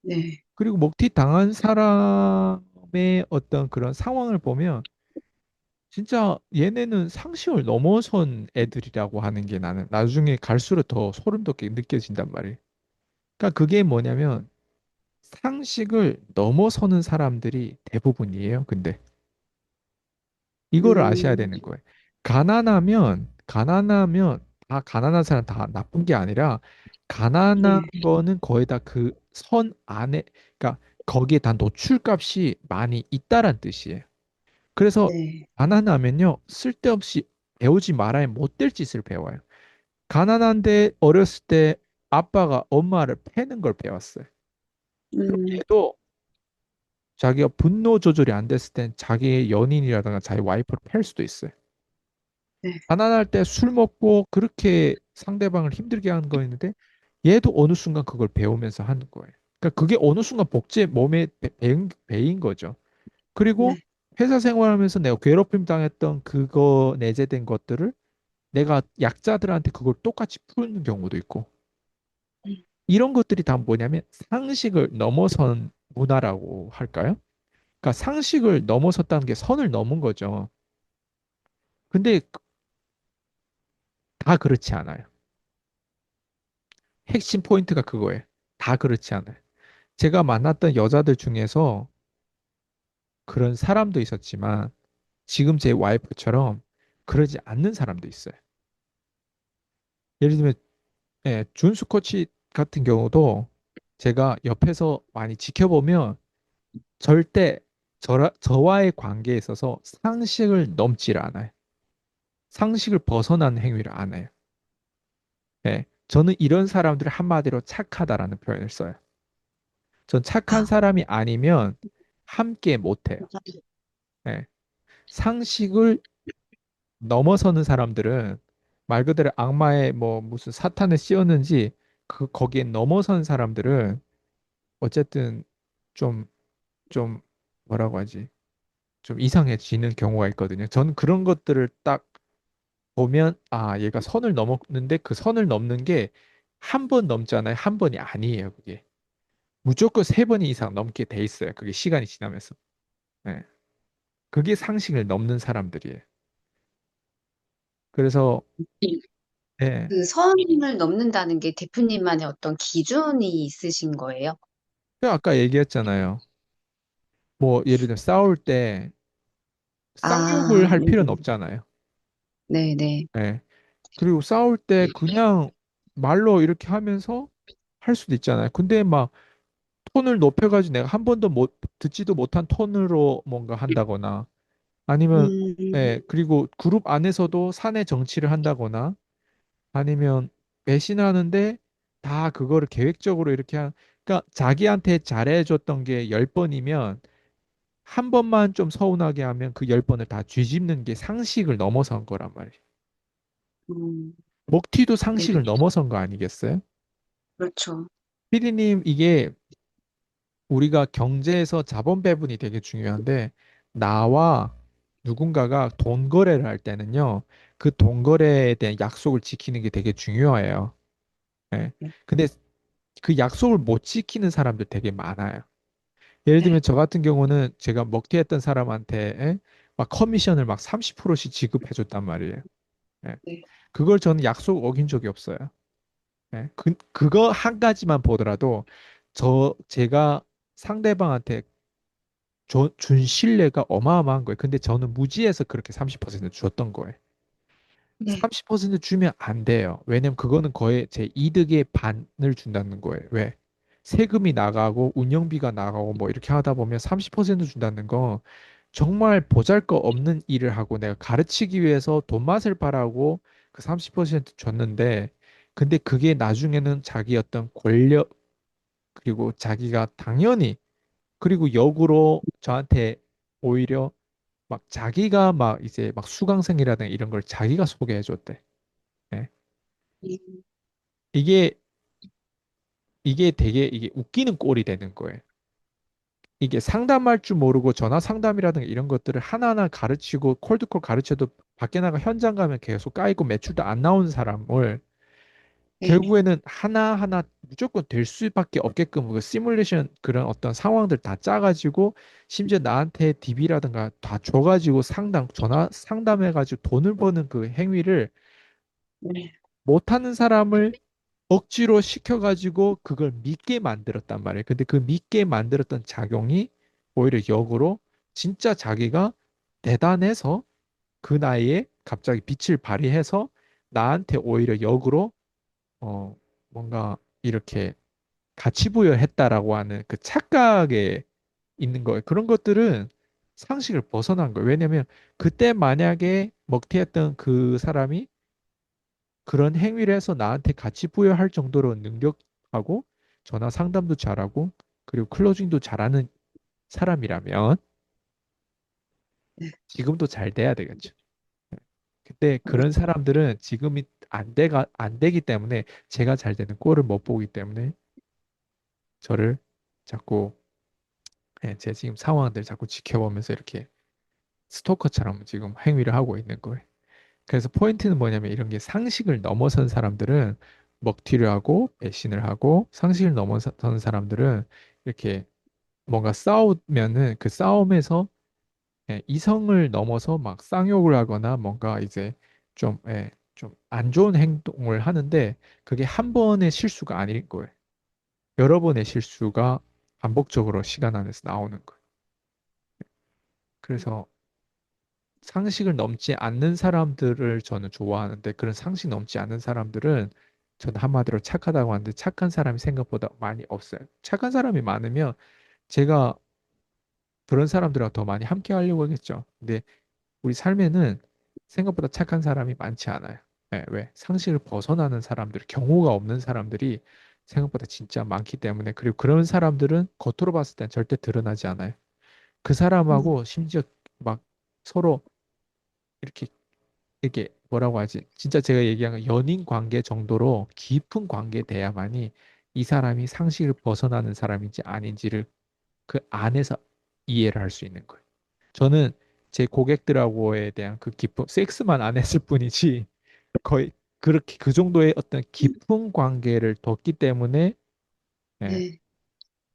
네, 그리고 먹튀 당한 사람의 어떤 그런 상황을 보면 진짜 얘네는 상식을 넘어선 애들이라고 하는 게 나는 나중에 갈수록 더 소름 돋게 느껴진단 말이에요. 그러니까 그게 뭐냐면 상식을 넘어서는 사람들이 대부분이에요. 근데 이거를 아셔야 음, 되는 거예요. 가난하면 다 가난한 사람 다 나쁜 게 아니라 가난한 네, 거는 거의 다 그 선 안에 그러니까 거기에 다 노출값이 많이 있다란 뜻이에요. 그래서 네, 가난하면요, 쓸데없이 배우지 말아야 못될 짓을 배워요. 가난한데 어렸을 때 아빠가 엄마를 패는 걸 배웠어요. 그럼 음, 얘도 자기가 분노 조절이 안 됐을 땐 자기 연인이라든가 자기 와이프를 패할 수도 있어요. 네, 가난할 때 술 먹고 그렇게 상대방을 힘들게 하는 거였는데 얘도 어느 순간 그걸 배우면서 하는 거예요. 그러니까 그게 어느 순간 복제 몸에 배인 거죠. 그리고 네, 회사 생활하면서 내가 괴롭힘 당했던 그거 내재된 것들을 내가 약자들한테 그걸 똑같이 푸는 경우도 있고 음, 이런 것들이 다 뭐냐면 상식을 넘어선 문화라고 할까요? 그러니까 상식을 넘어섰다는 게 선을 넘은 거죠. 근데 다 그렇지 않아요. 핵심 포인트가 그거예요. 다 그렇지 않아요. 제가 만났던 여자들 중에서 그런 사람도 있었지만 지금 제 와이프처럼 그러지 않는 사람도 있어요. 예를 들면 준수 코치 같은 경우도 제가 옆에서 많이 지켜보면 절대 저와의 관계에 있어서 상식을 넘지를 않아요. 상식을 벗어나는 행위를 안 해요. 예, 저는 이런 사람들을 한마디로 착하다라는 표현을 써요. 전 착한 아, 사람이 아니면 함께 못 해요. 예, 상식을 넘어서는 사람들은 말 그대로 악마의 뭐 무슨 사탄을 씌웠는지 거기에 넘어선 사람들은 어쨌든 좀, 좀 뭐라고 하지? 좀 이상해지는 경우가 있거든요. 저는 그런 것들을 딱 보면 아, 얘가 선을 넘었는데 그 선을 넘는 게 한 번 넘잖아요. 한 번이 아니에요, 그게. 무조건 세 번 이상 넘게 돼 있어요. 그게 시간이 지나면서. 네. 그게 상식을 넘는 사람들이에요. 그래서 예. 그 선을 넘는다는 게 대표님만의 어떤 기준이 있으신 거예요? 그 아까 얘기했잖아요. 뭐 예를 들어 싸울 때 쌍욕을 아, 할 필요는 없잖아요. 네, 네. 예. 그리고 싸울 때 그냥 말로 이렇게 하면서 할 수도 있잖아요. 근데 막 톤을 높여가지고 내가 한 번도 못 듣지도 못한 톤으로 뭔가 한다거나 아니면 그리고 그룹 안에서도 사내 정치를 한다거나 아니면 배신하는데 다 그거를 계획적으로 이렇게 그러니까 자기한테 잘해줬던 게 10번이면 한 번만 좀 서운하게 하면 그 10번을 다 뒤집는 게 상식을 넘어선 거란 말이에요. 음, 먹튀도 네, 상식을 넘어선 거 아니겠어요? 그렇죠. 피디님, 이게 우리가 경제에서 자본 배분이 되게 중요한데 나와 누군가가 돈 거래를 할 때는요. 그 돈 거래에 대한 약속을 지키는 게 되게 중요해요. 예. 네, 근데 그 약속을 못 지키는 사람들 되게 많아요. 예를 네, 들면 저 같은 경우는 제가 먹튀했던 사람한테 막 커미션을 막 30%씩 지급해 줬단 말이에요. 예. 네, 그걸 저는 약속 어긴 적이 없어요. 예. 그거 한 가지만 보더라도 제가 상대방한테 준 신뢰가 어마어마한 거예요. 근데 저는 무지해서 그렇게 30% 줬던 거예요. 네, 30% 주면 안 돼요. 왜냐면 그거는 거의 제 이득의 반을 준다는 거예요. 왜? 세금이 나가고 운영비가 나가고 뭐 이렇게 하다 보면 30% 준다는 건 정말 보잘것없는 일을 하고 내가 가르치기 위해서 돈 맛을 바라고 그 30% 줬는데 근데 그게 나중에는 자기 어떤 권력 그리고 자기가 당연히 그리고 역으로 저한테 오히려 막 자기가 막 이제 막 수강생이라든가 이런 걸 자기가 소개해 줬대. 예. 네, 이게 이게 되게 이게 웃기는 꼴이 되는 거예요. 이게 상담할 줄 모르고 전화 상담이라든가 이런 것들을 하나하나 가르치고 콜드콜 가르쳐도 밖에 나가 현장 가면 계속 까이고 매출도 안 나오는 사람을 네, 결국에는 하나하나 무조건 될 수밖에 없게끔 그 시뮬레이션 그런 어떤 상황들 다 짜가지고 심지어 나한테 DB라든가 다 줘가지고 전화 상담해가지고 돈을 버는 그 행위를 네, 못하는 사람을 억지로 시켜가지고 그걸 믿게 만들었단 말이에요. 근데 그 믿게 만들었던 작용이 오히려 역으로 진짜 자기가 대단해서 그 나이에 갑자기 빛을 발휘해서 나한테 오히려 역으로 어 뭔가 이렇게 가치 부여했다라고 하는 그 착각에 있는 거예요. 그런 것들은 상식을 벗어난 거예요. 왜냐면 그때 만약에 먹튀했던 그 사람이 그런 행위를 해서 나한테 가치 부여할 정도로 능력하고 전화 상담도 잘하고 그리고 클로징도 잘하는 사람이라면 네, 지금도 잘 돼야 되겠죠. 근데 그런 사람들은 지금이 안 되기 때문에 제가 잘 되는 꼴을 못 보기 때문에 저를 자꾸 제 지금 상황들 자꾸 지켜보면서 이렇게 스토커처럼 지금 행위를 하고 있는 거예요. 그래서 포인트는 뭐냐면 이런 게 상식을 넘어선 사람들은 먹튀를 하고 배신을 하고 상식을 넘어선 사람들은 이렇게 뭔가 싸우면은 그 싸움에서 이성을 넘어서 막 쌍욕을 하거나 뭔가 이제 좀 안 좋은 행동을 하는데 그게 한 번의 실수가 아닐 거예요. 여러 번의 실수가 반복적으로 시간 안에서 나오는 거예요. 그래서 상식을 넘지 않는 사람들을 저는 좋아하는데 그런 상식 넘지 않는 사람들은 저는 한마디로 착하다고 하는데 착한 사람이 생각보다 많이 없어요. 착한 사람이 많으면 제가 그런 사람들하고 더 많이 함께 하려고 하겠죠. 근데 우리 삶에는 생각보다 착한 사람이 많지 않아요. 왜? 상식을 벗어나는 사람들, 경우가 없는 사람들이 생각보다 진짜 많기 때문에 그리고 그런 사람들은 겉으로 봤을 땐 절대 드러나지 않아요. 그 사람하고 심지어 막 서로 이렇게 이게 뭐라고 하지? 진짜 제가 얘기한 건 연인 관계 정도로 깊은 관계에 돼야만이 이 사람이 상식을 벗어나는 사람인지 아닌지를 그 안에서 이해를 할 수 있는 거예요. 저는 제 고객들하고에 대한 그 깊은 섹스만 안 했을 뿐이지 거의 그렇게 그 정도의 어떤 깊은 관계를 뒀기 때문에 예, 네.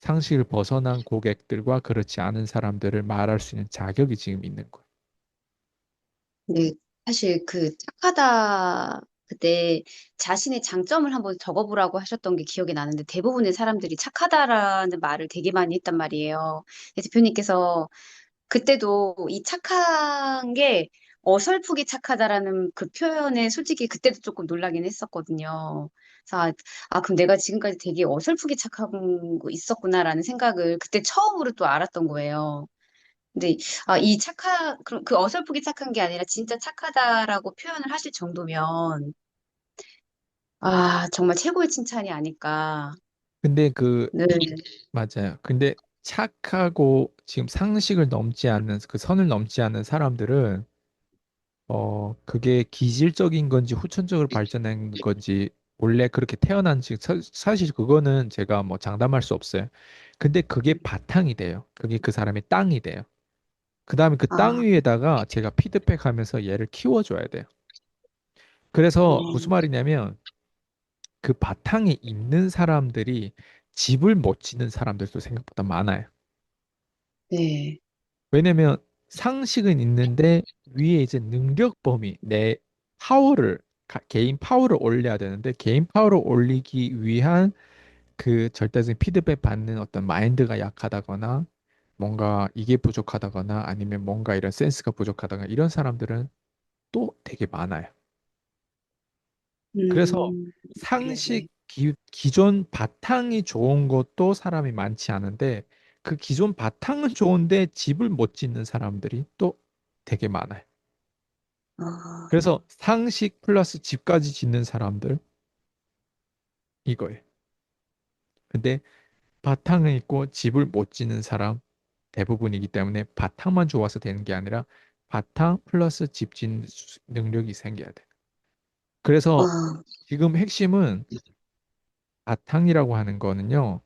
상식을 벗어난 고객들과 그렇지 않은 사람들을 말할 수 있는 자격이 지금 있는 거예요. 네, 사실 그 착하다 그때 자신의 장점을 한번 적어보라고 하셨던 게 기억이 나는데 대부분의 사람들이 착하다라는 말을 되게 많이 했단 말이에요. 대표님께서 그때도 이 착한 게 어설프게 착하다라는 그 표현에 솔직히 그때도 조금 놀라긴 했었거든요. 그래서 그럼 내가 지금까지 되게 어설프게 착한 거 있었구나라는 생각을 그때 처음으로 또 알았던 거예요. 근데 이 그 어설프게 착한 게 아니라 진짜 착하다라고 표현을 하실 정도면 정말 최고의 칭찬이 아닐까. 근데 그 네, 맞아요. 근데 착하고 지금 상식을 넘지 않는 그 선을 넘지 않는 사람들은 그게 기질적인 건지 후천적으로 발전한 건지 원래 그렇게 태어난지 사실 그거는 제가 뭐 장담할 수 없어요. 근데 그게 바탕이 돼요. 그게 그 사람의 땅이 돼요. 그다음에 그 땅 아, 위에다가 제가 피드백하면서 얘를 키워줘야 돼요. 그래서 무슨 어, 말이냐면 그 바탕에 있는 사람들이 집을 못 짓는 사람들도 생각보다 많아요. 네, 왜냐면 상식은 있는데 위에 이제 능력 범위, 내 파워를, 개인 파워를 올려야 되는데 개인 파워를 올리기 위한 그 절대적인 피드백 받는 어떤 마인드가 약하다거나 뭔가 이게 부족하다거나 아니면 뭔가 이런 센스가 부족하다거나 이런 사람들은 또 되게 많아요. 그래서 네네. 기존 바탕이 좋은 것도 사람이 많지 않은데 그 기존 바탕은 좋은데 집을 못 짓는 사람들이 또 되게 많아요. 아, 그래서 상식 플러스 집까지 짓는 사람들 이거예요. 근데 바탕은 있고 집을 못 짓는 사람 대부분이기 때문에 바탕만 좋아서 되는 게 아니라 바탕 플러스 집 짓는 능력이 생겨야 돼. 그래서 아, 지금 핵심은 바탕이라고 하는 거는요.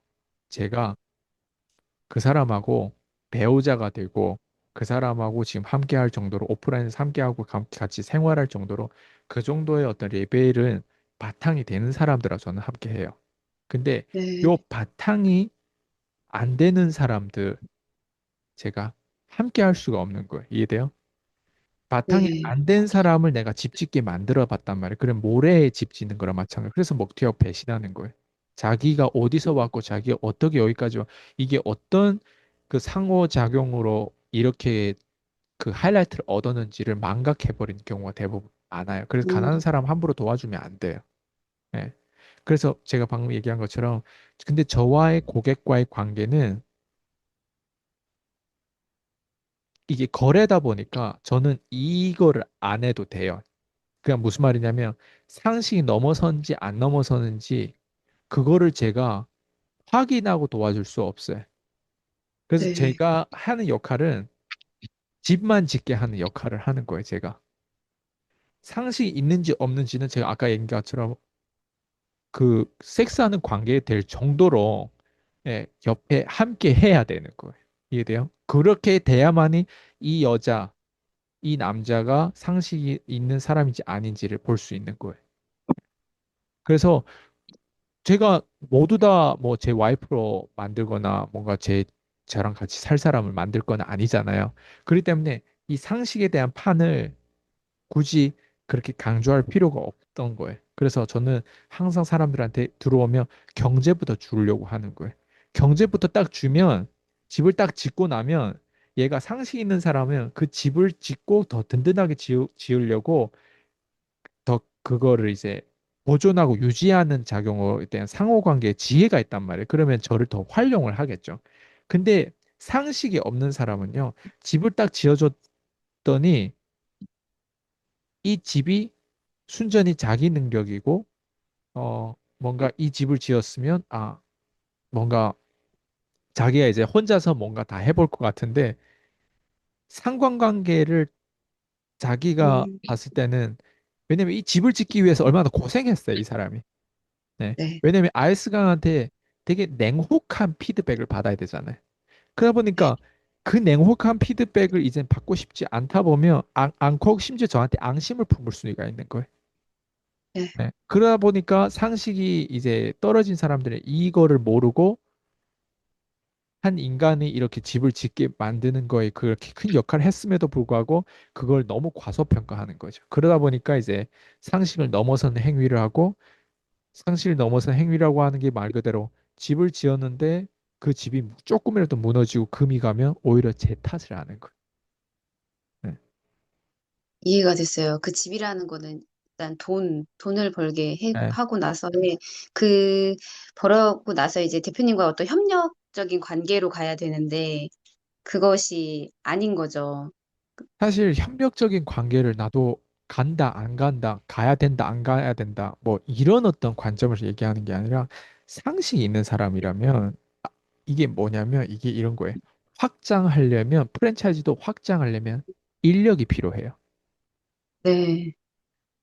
제가 그 사람하고 배우자가 되고 그 사람하고 지금 함께 할 정도로 오프라인에서 함께하고 같이 생활할 정도로 그 정도의 어떤 레벨은 바탕이 되는 사람들하고 저는 함께 해요. 근데 요 네, 바탕이 안 되는 사람들 제가 함께 할 수가 없는 거예요. 이해돼요? 바탕이 네, 안 된 사람을 내가 집 짓게 만들어 봤단 말이에요. 그럼 모래에 집 짓는 거랑 마찬가지. 그래서 먹튀하고 배신하는 거예요. 자기가 어디서 왔고 자기가 어떻게 여기까지 와. 이게 어떤 그 상호작용으로 이렇게 그 하이라이트를 얻었는지를 망각해버린 경우가 대부분 많아요. 그래서 가난한 음, 사람 함부로 도와주면 안 돼요. 예. 그래서 제가 방금 얘기한 것처럼 근데 저와의 고객과의 관계는 이게 거래다 보니까 저는 이거를 안 해도 돼요. 그냥 무슨 말이냐면 상식이 넘어서는지 안 넘어서는지 그거를 제가 확인하고 도와줄 수 없어요. 그래서 네, 제가 하는 역할은 집만 짓게 하는 역할을 하는 거예요, 제가. 상식이 있는지 없는지는 제가 아까 얘기한 것처럼 그 섹스하는 관계에 될 정도로 예, 옆에 함께 해야 되는 거예요. 이해돼요? 그렇게 돼야만이 이 여자, 이 남자가 상식이 있는 사람인지 아닌지를 볼 수 있는 거예요. 그래서 제가 모두 다 뭐 제 와이프로 만들거나 뭔가 저랑 같이 살 사람을 만들 건 아니잖아요. 그렇기 때문에 이 상식에 대한 판을 굳이 그렇게 강조할 필요가 없던 거예요. 그래서 저는 항상 사람들한테 들어오면 경제부터 주려고 하는 거예요. 경제부터 딱 주면 집을 딱 짓고 나면 얘가 상식 있는 사람은 그 집을 짓고 더 든든하게 지으려고 더 그거를 이제 보존하고 유지하는 작용에 대한 상호관계에 지혜가 있단 말이에요. 그러면 저를 더 활용을 하겠죠. 근데 상식이 없는 사람은요, 집을 딱 지어줬더니 이 집이 순전히 자기 능력이고, 뭔가 이 집을 지었으면, 뭔가 자기가 이제 혼자서 뭔가 다 해볼 것 같은데, 상관관계를 자기가 음, 봤을 때는, 왜냐면 이 집을 짓기 위해서 얼마나 고생했어요, 이 사람이. 네. 네, 왜냐면 아이스강한테 되게 냉혹한 피드백을 받아야 되잖아요. 그러다 네, 보니까 그 냉혹한 피드백을 이제 받고 싶지 않다 보면 않고 심지어 저한테 앙심을 품을 수가 있는 거예요. 네. 네. 그러다 보니까 상식이 이제 떨어진 사람들은 이거를 모르고 한 인간이 이렇게 집을 짓게 만드는 거에 그렇게 큰 역할을 했음에도 불구하고 그걸 너무 과소평가하는 거죠. 그러다 보니까 이제 상식을 넘어서는 행위를 하고 상식을 넘어선 행위라고 하는 게 말 그대로 집을 지었는데 그 집이 조금이라도 무너지고 금이 가면 오히려 제 탓을 하는 거예요. 네. 이해가 됐어요. 그 집이라는 거는 일단 돈을 네. 하고 나서의 그, 벌었고 나서 이제 대표님과 어떤 협력적인 관계로 가야 되는데, 그것이 아닌 거죠. 사실 협력적인 관계를 나도 간다, 안 간다, 가야 된다, 안 가야 된다, 뭐 이런 어떤 관점을 얘기하는 게 아니라 상식이 있는 사람이라면 이게 뭐냐면 이게 이런 거예요. 확장하려면 프랜차이즈도 확장하려면 인력이 필요해요. 네,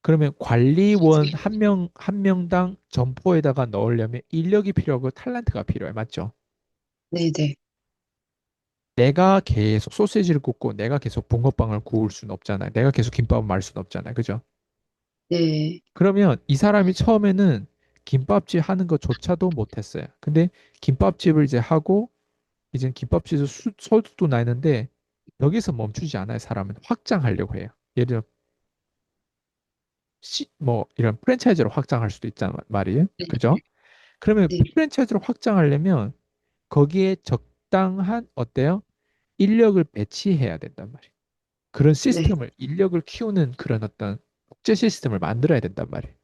그러면 관리원 한 명당 점포에다가 넣으려면 인력이 필요하고 탤런트가 필요해. 맞죠? 네, 네, 내가 계속 소시지를 굽고 내가 계속 붕어빵을 구울 수는 없잖아요. 내가 계속 김밥을 말 수는 없잖아요. 그죠? 네, 그러면 이 사람이 처음에는 김밥집 하는 것조차도 못했어요. 근데 김밥집을 이제 하고 이제 김밥집에서 소득도 나는데 여기서 멈추지 않아요. 사람은 확장하려고 해요. 예를 들어 뭐 이런 프랜차이즈로 확장할 수도 있단 말이에요. 네, 그죠? 그러면 네, 프랜차이즈로 확장하려면 거기에 적당한 어때요? 인력을 배치해야 된단 말이에요. 그런 네, 시스템을 인력을 키우는 그런 어떤 국제 시스템을 만들어야 된단 말이에요.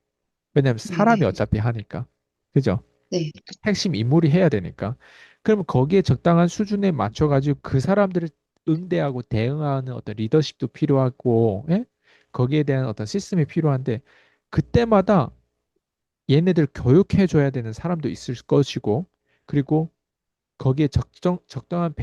왜냐하면 네, 사람이 네, 어차피 하니까. 그죠? 네, 핵심 인물이 해야 되니까. 그러면 거기에 적당한 수준에 맞춰가지고 그 사람들을 응대하고 대응하는 어떤 리더십도 필요하고, 예? 거기에 대한 어떤 시스템이 필요한데, 그때마다 얘네들 교육해줘야 되는 사람도 있을 것이고, 그리고 거기에 적당한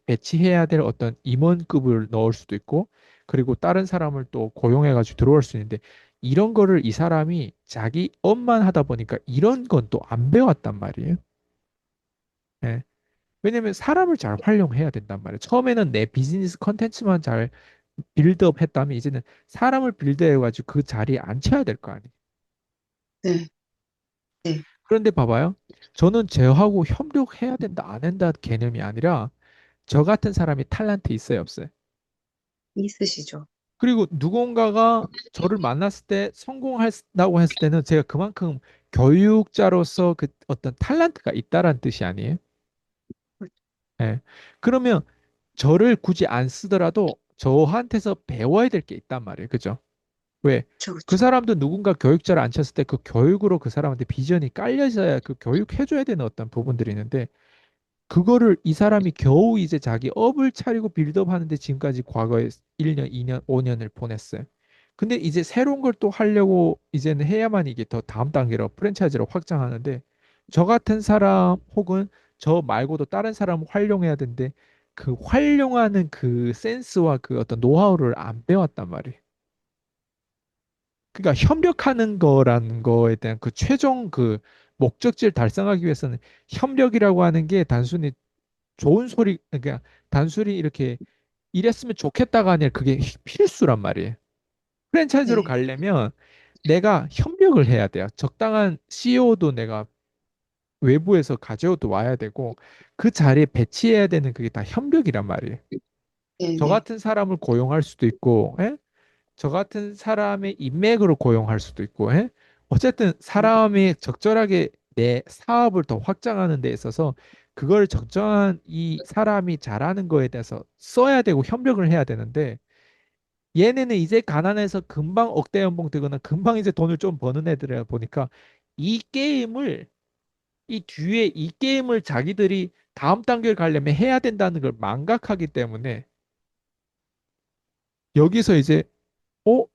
배치해야 될 어떤 임원급을 넣을 수도 있고, 그리고 다른 사람을 또 고용해가지고 들어올 수 있는데, 이런 거를 이 사람이 자기 업만 하다 보니까 이런 건 또 안 배웠단 말이에요. 예. 왜냐면 사람을 잘 활용해야 된단 말이에요. 처음에는 내 비즈니스 컨텐츠만 잘 빌드업 했다면 이제는 사람을 빌드해가지고 그 자리에 앉혀야 될 거 아니에요. 네, 네. 그런데 봐봐요. 저는 쟤하고 협력해야 된다, 안 한다 개념이 아니라 저 같은 사람이 탤런트 있어요, 없어요? 있으시죠? 그리고 누군가가 저를 만났을 때 성공한다고 했을 때는 제가 그만큼 교육자로서 그 어떤 탤런트가 있다라는 뜻이 아니에요. 예. 그러면 저를 굳이 안 쓰더라도 저한테서 배워야 될 게 있단 말이에요. 그죠? 왜? 그쵸, 그 그쵸. 사람도 누군가 교육자를 앉혔을 때 그 교육으로 그 사람한테 비전이 깔려져야 그 교육해줘야 되는 어떤 부분들이 있는데 그거를 이 사람이 겨우 이제 자기 업을 차리고 빌드업 하는데 지금까지 과거에 1년, 2년, 5년을 보냈어요. 근데 이제 새로운 걸 또 하려고 이제는 해야만 이게 더 다음 단계로 프랜차이즈로 확장하는데 저 같은 사람 혹은 저 말고도 다른 사람을 활용해야 되는데 그 활용하는 그 센스와 그 어떤 노하우를 안 배웠단 말이에요. 그러니까 협력하는 거라는 거에 대한 그 최종 그 목적지를 달성하기 위해서는 협력이라고 하는 게 단순히 좋은 소리, 그러니까 단순히 이렇게 이랬으면 좋겠다가 아니라 그게 필수란 말이에요. 프랜차이즈로 네, 가려면 내가 협력을 해야 돼요. 적당한 CEO도 내가 외부에서 가져도 와야 되고 그 자리에 배치해야 되는 그게 다 협력이란 말이에요. 네, 저 네, 같은 사람을 고용할 수도 있고, 예? 저 같은 사람의 인맥으로 고용할 수도 있고, 예? 어쨌든 네, 사람이 적절하게 내 사업을 더 확장하는 데 있어서 그걸 적정한 이 사람이 잘하는 거에 대해서 써야 되고 협력을 해야 되는데 얘네는 이제 가난해서 금방 억대 연봉 되거나 금방 이제 돈을 좀 버는 애들이라 보니까 이 게임을 이 뒤에 이 게임을 자기들이 다음 단계를 가려면 해야 된다는 걸 망각하기 때문에 여기서 이제 어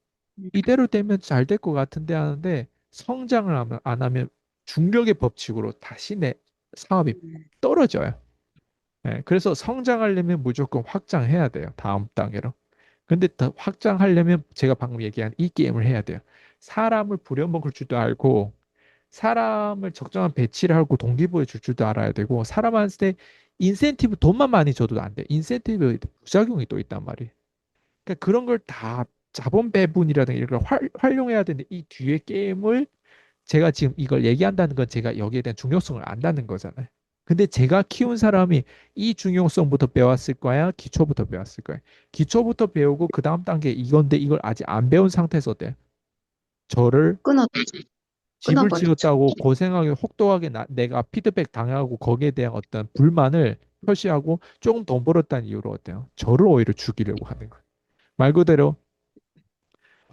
이대로 되면 잘 될 것 같은데 하는데 성장을 안 하면 중력의 법칙으로 다시 내 사업이 음, 떨어져요. 예, 그래서 성장하려면 무조건 확장해야 돼요. 다음 단계로. 근데 더 확장하려면 제가 방금 얘기한 이 게임을 해야 돼요. 사람을 부려먹을 줄도 알고 사람을 적정한 배치를 하고 동기부여 줄 줄도 알아야 되고 사람한테 인센티브 돈만 많이 줘도 안 돼. 인센티브 부작용이 또 있단 말이에요. 그러니까 그런 걸 다 자본 배분이라든가 이런 걸 활용해야 되는데 이 뒤에 게임을 제가 지금 이걸 얘기한다는 건 제가 여기에 대한 중요성을 안다는 거잖아요. 근데 제가 키운 사람이 이 중요성부터 배웠을 거야? 기초부터 배웠을 거야? 기초부터 배우고 그 다음 단계 이건데 이걸 아직 안 배운 상태에서 어때? 저를 끊어, 집을 끊어버리죠. 지었다고 고생하게 혹독하게 내가 피드백 당하고 거기에 대한 어떤 불만을 표시하고 조금 돈 벌었다는 이유로 어때요? 저를 오히려 죽이려고 하는 거예요. 말 그대로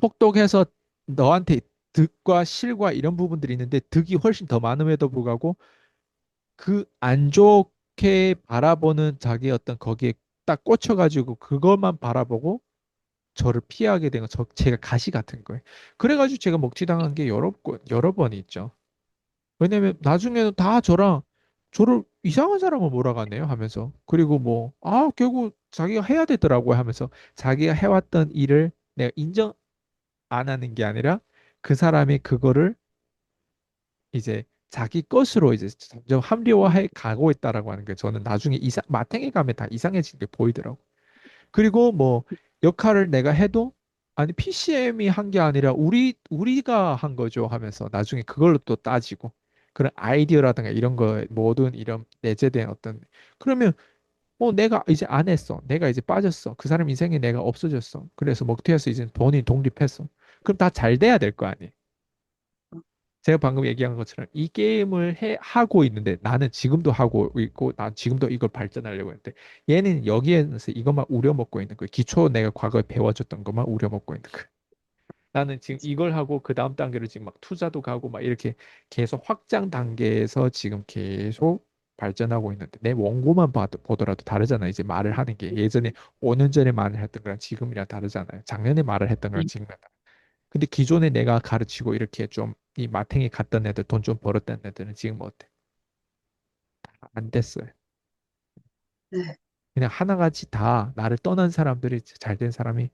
혹독해서 너한테 득과 실과 이런 부분들이 있는데 득이 훨씬 더 많음에도 불구하고 그 안 좋게 바라보는 자기 어떤 거기에 딱 꽂혀가지고 그것만 바라보고 저를 피하게 된 거, 제가 가시 같은 거예요. 그래가지고 제가 먹튀당한 게 여러 번이 있죠. 왜냐면 나중에는 다 저를 이상한 사람을 몰아가네요 하면서 그리고 뭐 결국 자기가 해야 되더라고요 하면서 자기가 해왔던 일을 내가 인정 안 하는 게 아니라 그 사람이 그거를 이제 자기 것으로 이제 점점 합리화해 가고 있다라고 하는 게 저는 나중에 마탱이 가면 다 이상해지는 게 보이더라고. 그리고 뭐 역할을 내가 해도 아니 PCM이 한 게 아니라 우리가 한 거죠 하면서 나중에 그걸로 또 따지고 그런 아이디어라든가 이런 거 모든 이런 내재된 어떤 그러면 내가 이제 안 했어. 내가 이제 빠졌어. 그 사람 인생에 내가 없어졌어. 그래서 먹튀해서 이제 본인이 독립했어. 그럼 다 잘 돼야 될 거 아니에요. 제가 방금 얘기한 것처럼 이 게임을 하고 있는데 나는 지금도 하고 있고 난 지금도 이걸 발전하려고 했는데 얘는 여기에서 이것만 우려먹고 있는 거예요. 기초 내가 과거에 배워줬던 것만 우려먹고 있는 거예요. 나는 지금 이걸 하고 그 다음 단계로 지금 막 투자도 가고 막 이렇게 계속 확장 단계에서 지금 계속 발전하고 있는데 내 원고만 보더라도 다르잖아요. 이제 말을 하는 게 예전에 5년 전에 말을 했던 거랑 지금이랑 다르잖아요. 작년에 말을 했던 거랑 지금이랑 다르 근데 기존에 내가 가르치고 이렇게 좀 이 마탱이 갔던 애들 돈 좀 벌었던 애들은 지금 어때? 안 됐어요. 네. 그냥 하나같이 다 나를 떠난 사람들이 잘 된 사람이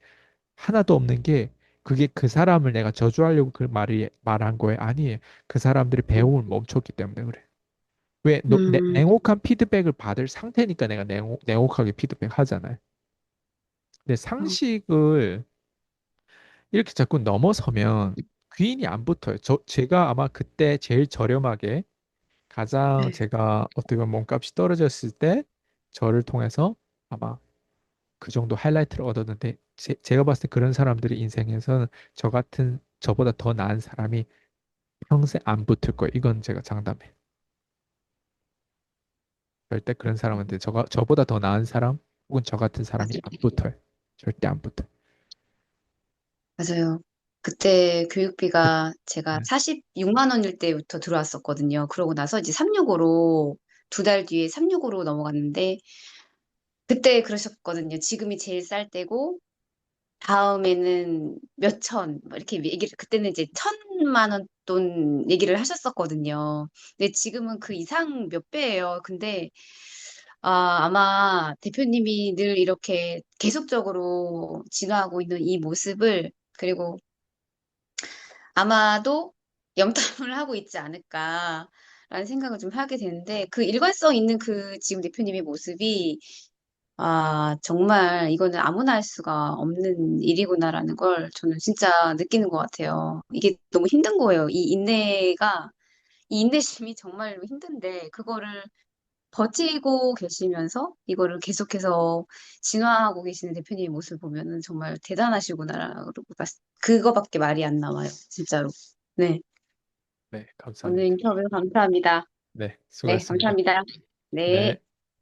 하나도 없는 게 그게 그 사람을 내가 저주하려고 그 말이 말한 거에 아니에요. 그 사람들이 배움을 멈췄기 때문에 그래. 왜 음, 냉혹한 피드백을 받을 상태니까 내가 냉혹하게 피드백 하잖아요. 근데 어, 상식을 이렇게 자꾸 넘어서면 귀인이 안 붙어요. 제가 아마 그때 제일 저렴하게 가장 네. 제가 어떻게 보면 몸값이 떨어졌을 때 저를 통해서 아마 그 정도 하이라이트를 얻었는데 제가 봤을 때 그런 사람들이 인생에서는 저 같은 저보다 더 나은 사람이 평생 안 붙을 거예요. 이건 제가 장담해. 절대 그런 사람한테 저보다 더 나은 사람 혹은 저 같은 사람이 안 맞아요. 붙어요. 절대 안 붙어요. 맞아요. 그때 그- 교육비가 제가 네. 46만 원일 때부터 들어왔었거든요. 그러고 나서 이제 365로 두 달 뒤에 365로 넘어갔는데 그때 그러셨거든요. 지금이 제일 쌀 때고 다음에는 몇 천, 뭐 이렇게 얘기를, 그때는 이제 1,000만 원 돈 얘기를 하셨었거든요. 근데 지금은 그 이상 몇 배예요. 근데, 아마 대표님이 늘 이렇게 계속적으로 진화하고 있는 이 모습을, 그리고 아마도 염탐을 하고 있지 않을까라는 생각을 좀 하게 되는데, 그 일관성 있는 그 지금 대표님의 모습이 정말 이거는 아무나 할 수가 없는 일이구나라는 걸 저는 진짜 느끼는 것 같아요. 이게 너무 힘든 거예요. 이 인내심이 정말로 힘든데, 그거를 버티고 계시면서 이거를 계속해서 진화하고 계시는 대표님의 모습을 보면은 정말 대단하시구나라고, 그거밖에 말이 안 나와요. 진짜로. 네. 네, 오늘 감사합니다. 인터뷰 감사합니다. 네, 네, 수고하셨습니다. 감사합니다. 네. 네.